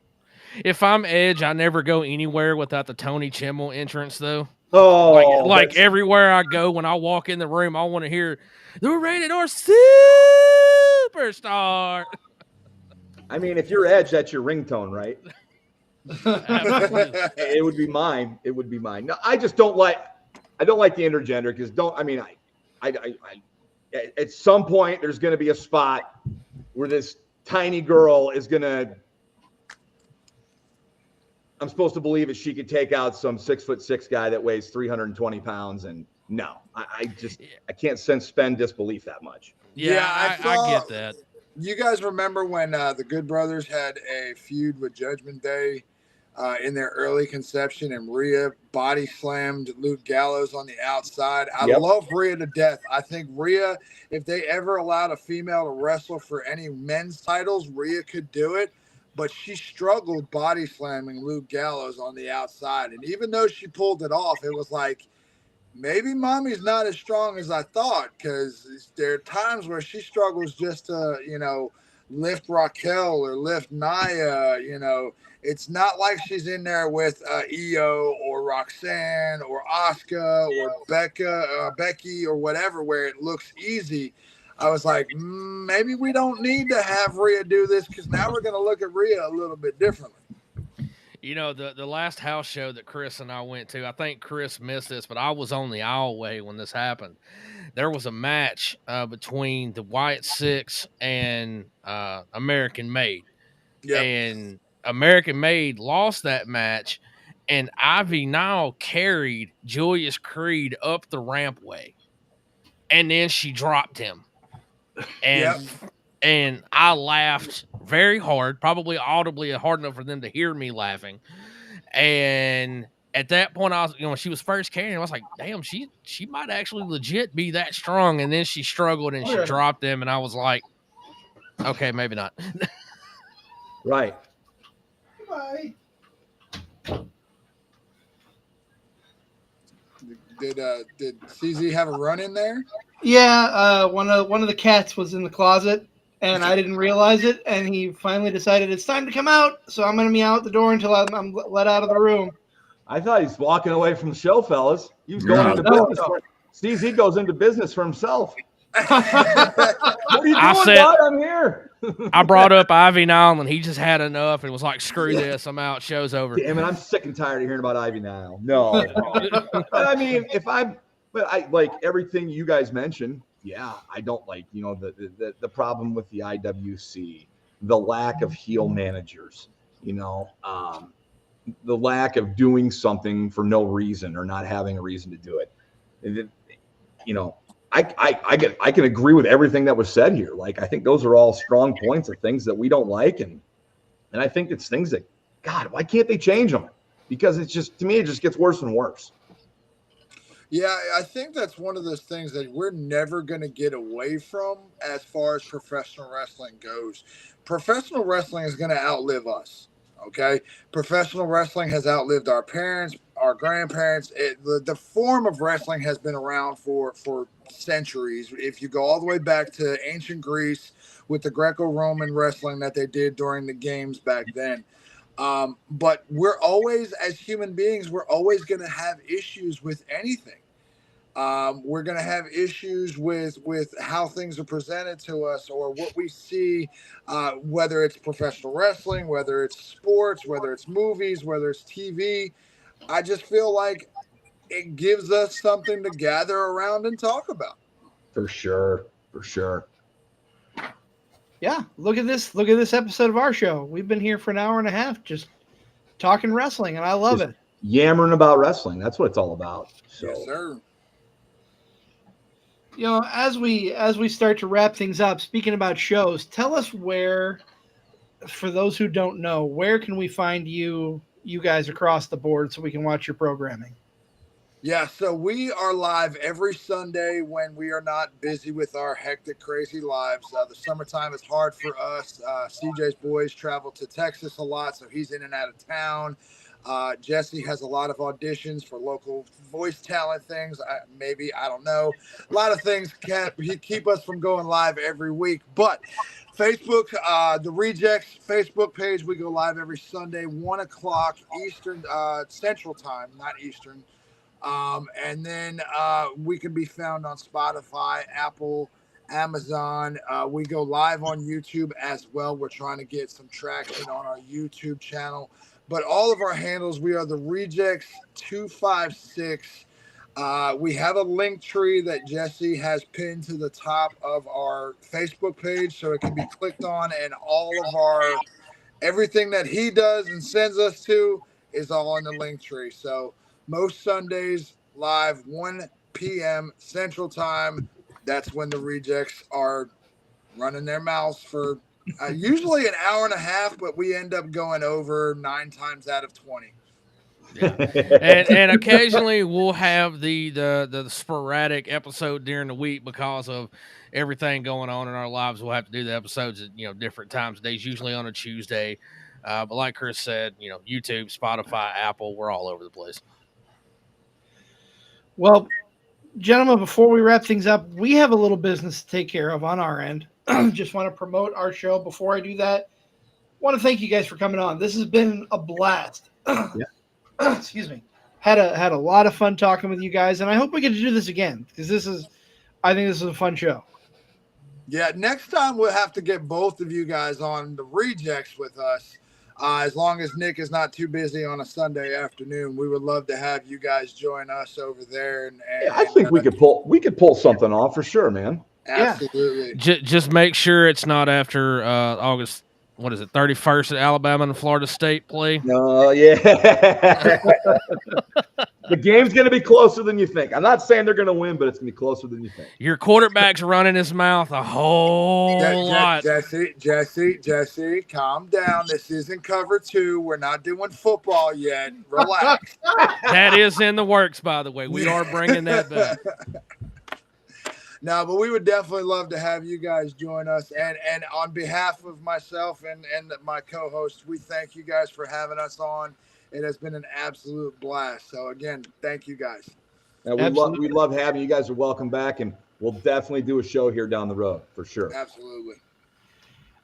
If I'm Edge, I never go anywhere without the Tony Chimmel entrance, though. Oh, Like everywhere I go, when I walk in the room, I want to hear the Rated R Superstar. I mean, if you're Edge, that's your ringtone, right? Absolutely. It would be mine. It would be mine. No, I just don't like. I don't like the intergender because I at some point there's going to be a spot where this tiny girl is going to. I'm supposed to believe that she could take out some 6'6" guy that weighs 320 pounds, and no, I can't suspend disbelief that much. Yeah, I get that. You guys remember when the Good Brothers had a feud with Judgment Day in their early conception, and Rhea body slammed Luke Gallows on the outside? I love Rhea to death. I think Rhea, if they ever allowed a female to wrestle for any men's titles, Rhea could do it. But she struggled body slamming Luke Gallows on the outside. And even though she pulled it off, it was like, maybe mommy's not as strong as I thought, because there are times where she struggles just to, lift Raquel or lift Nia. It's not like she's in there with Io or Roxanne or Asuka or Becky or whatever, where it looks easy. I was like, maybe we don't need to have Rhea do this, because now we're going to look at Rhea a little bit differently. The last house show that Chris and I went to, I think Chris missed this, but I was on the aisleway when this happened. There was a match between the Wyatt Six and American Made. Yep. And American Made lost that match, and Ivy Nile carried Julius Creed up the rampway, and then she dropped him. And I laughed very hard, probably audibly hard enough for them to hear me laughing. And at that point, I was, when she was first carrying him, I was like, damn, she might actually legit be that strong. And then she struggled and she dropped him, and I was like, okay, maybe not. Right. Bye. Did CZ have a run in there? Yeah, one of the cats was in the closet, and I didn't realize it, and he finally decided it's time to come out, so I'm going to be out the door until I'm let out of the room. I thought he's walking away from the show, fellas. He was going into business. CZ goes into business for himself. What are you doing, bud? I'm here. I brought up Ivy Nile, and he just had enough and was like, screw this, I'm out, show's over. Damn it, I'm sick and tired of hearing about Ivy Nile. No. But I mean, I like everything you guys mentioned. Yeah, I don't like, the problem with the IWC, the lack of heel managers, the lack of doing something for no reason or not having a reason to do it. I can agree with everything that was said here. Like, I think those are all strong points of things that we don't like. And I think it's things that, God, why can't they change them? Because it's just, to me, it just gets worse and worse. Yeah, I think that's one of those things that we're never going to get away from as far as professional wrestling goes. Professional wrestling is going to outlive us, okay? Professional wrestling has outlived our parents, our grandparents. The form of wrestling has been around for centuries. If you go all the way back to ancient Greece with the Greco-Roman wrestling that they did during the games back then. But we're always, as human beings, we're always going to have issues with anything. We're going to have issues with how things are presented to us or what we see, whether it's professional wrestling, whether it's sports, whether it's movies, whether it's TV. I just feel like it gives us something to gather around and talk about. For sure. For sure. Yeah, look at this episode of our show. We've been here for an hour and a half just talking wrestling, and I love it. Yammering about wrestling. That's what it's all about. So. Yes, sir. As we start to wrap things up, speaking about shows, tell us where, for those who don't know, where can we find you guys across the board so we can watch your programming? Yeah, so we are live every Sunday when we are not busy with our hectic, crazy lives. The summertime is hard for us. CJ's boys travel to Texas a lot, so he's in and out of town. Jesse has a lot of auditions for local voice talent things. I don't know. A lot of things can't keep us from going live every week. But Facebook, the Rejects Facebook page, we go live every Sunday, 1 o'clock Eastern, Central Time, not Eastern. And then we can be found on Spotify, Apple, Amazon. We go live on YouTube as well. We're trying to get some traction on our YouTube channel. But all of our handles, we are the Rejects 256. We have a link tree that Jesse has pinned to the top of our Facebook page, so it can be clicked on, and all of everything that he does and sends us to is all in the link tree. So most Sundays live 1 p.m. Central Time. That's when the Rejects are running their mouths for usually an hour and a half, but we end up going over 9 times out of 20. Yeah. and occasionally we'll have the sporadic episode during the week because of everything going on in our lives. We'll have to do the episodes at different times of days, usually on a Tuesday. But like Chris said, YouTube, Spotify, Apple, we're all over the place. Well, gentlemen, before we wrap things up, we have a little business to take care of on our end. Just want to promote our show. Before I do that, want to thank you guys for coming on. This has been a blast. Excuse me. Had a lot of fun talking with you guys, and I hope we get to do this again because I think this is a fun show. Yeah, next time we'll have to get both of you guys on the Rejects with us. As long as Nick is not too busy on a Sunday afternoon, we would love to have you guys join us over there. And I think we could pull something off for sure, man. Absolutely. Just make sure it's not after August. What is it? 31st that Alabama and Florida State play. No, yeah. The game's going to be closer than you think. I'm not saying they're going to win, but it's going to be closer than you think. Your quarterback's running his mouth a whole lot. Jesse, calm down. This isn't cover 2. We're not doing football yet. Relax. That is in the works, by the way. We are bringing that back. No, but we would definitely love to have you guys join us. And on behalf of myself and my co-host, we thank you guys for having us on. It has been an absolute blast. So, again, thank you guys. We love having you. You guys are welcome back, and we'll definitely do a show here down the road for sure. Absolutely.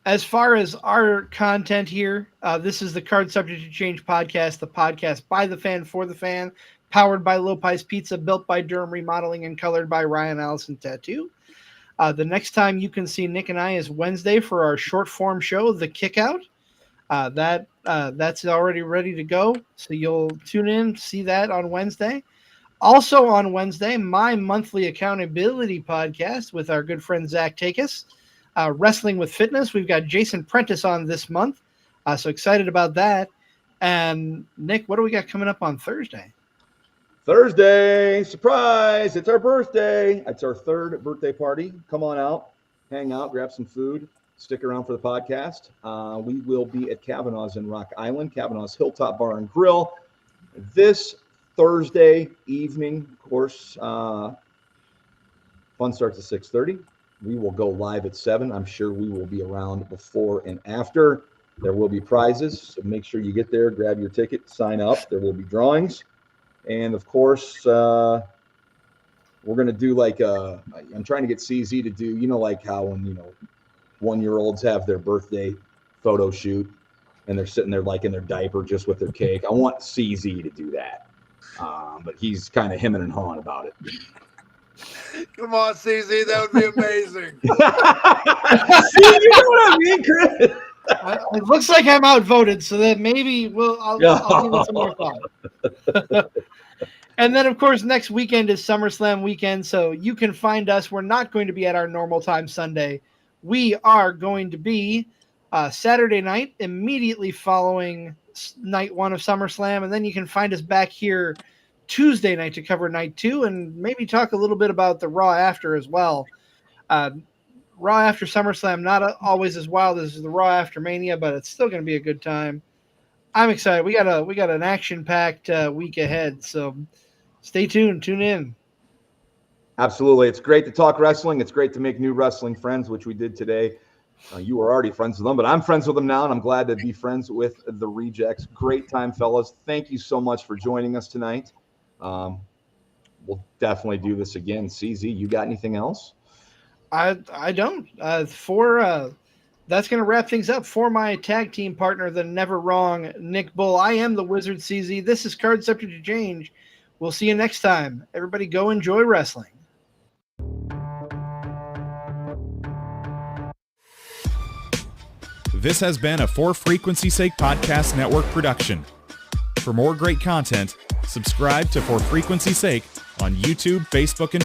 As far as our content here, this is the Card Subject to Change podcast, the podcast by the fan for the fan, powered by Lopez Pizza, built by Durham Remodeling, and colored by Ryan Allison Tattoo. The next time you can see Nick and I is Wednesday for our short form show, The Kickout. That's already ready to go, so you'll tune in, see that on Wednesday. Also on Wednesday, my monthly accountability podcast with our good friend Zach Takis, Wrestling with Fitness. We've got Jason Prentice on this month, so excited about that. And Nick, what do we got coming up on Thursday? Thursday, surprise, it's our birthday. It's our 3rd birthday party. Come on out, hang out, grab some food, stick around for the podcast. We will be at Kavanaugh's in Rock Island, Kavanaugh's Hilltop Bar and Grill. This Thursday evening, of course, fun starts at 6:30. We will go live at 7. I'm sure we will be around before and after. There will be prizes, so make sure you get there, grab your ticket, sign up. There will be drawings. And, of course, we're going to do I'm trying to get CZ to do, like how when, 1-year-olds have their birthday photo shoot and they're sitting there like in their diaper just with their cake. I want CZ to do that. But he's kind of hemming and hawing about it. Come on, CZ, that would be amazing. See, you know what I mean, Chris? It looks like I'm outvoted, so that maybe I'll give it some more thought. And then, of course, next weekend is SummerSlam weekend, so you can find us. We're not going to be at our normal time Sunday. We are going to be Saturday night, immediately following night 1 of SummerSlam, and then you can find us back here Tuesday night to cover night 2 and maybe talk a little bit about the Raw after as well. Raw after SummerSlam, not always as wild as the Raw after Mania, but it's still going to be a good time. I'm excited. We got an action-packed week ahead, so stay tuned. Tune in. Absolutely. It's great to talk wrestling. It's great to make new wrestling friends, which we did today. You were already friends with them, but I'm friends with them now, and I'm glad to be friends with the Rejects. Great time, fellas. Thank you so much for joining us tonight. We'll definitely do this again. CZ, you got anything else? I don't. That's going to wrap things up for my tag team partner, the never wrong Nick Bull. I am the Wizard CZ. This is Card Subject to Change. We'll see you next time. Everybody go enjoy wrestling. This has been a For Frequency's Sake Podcast Network production. For more great content, subscribe to For Frequency's Sake on YouTube, Facebook, and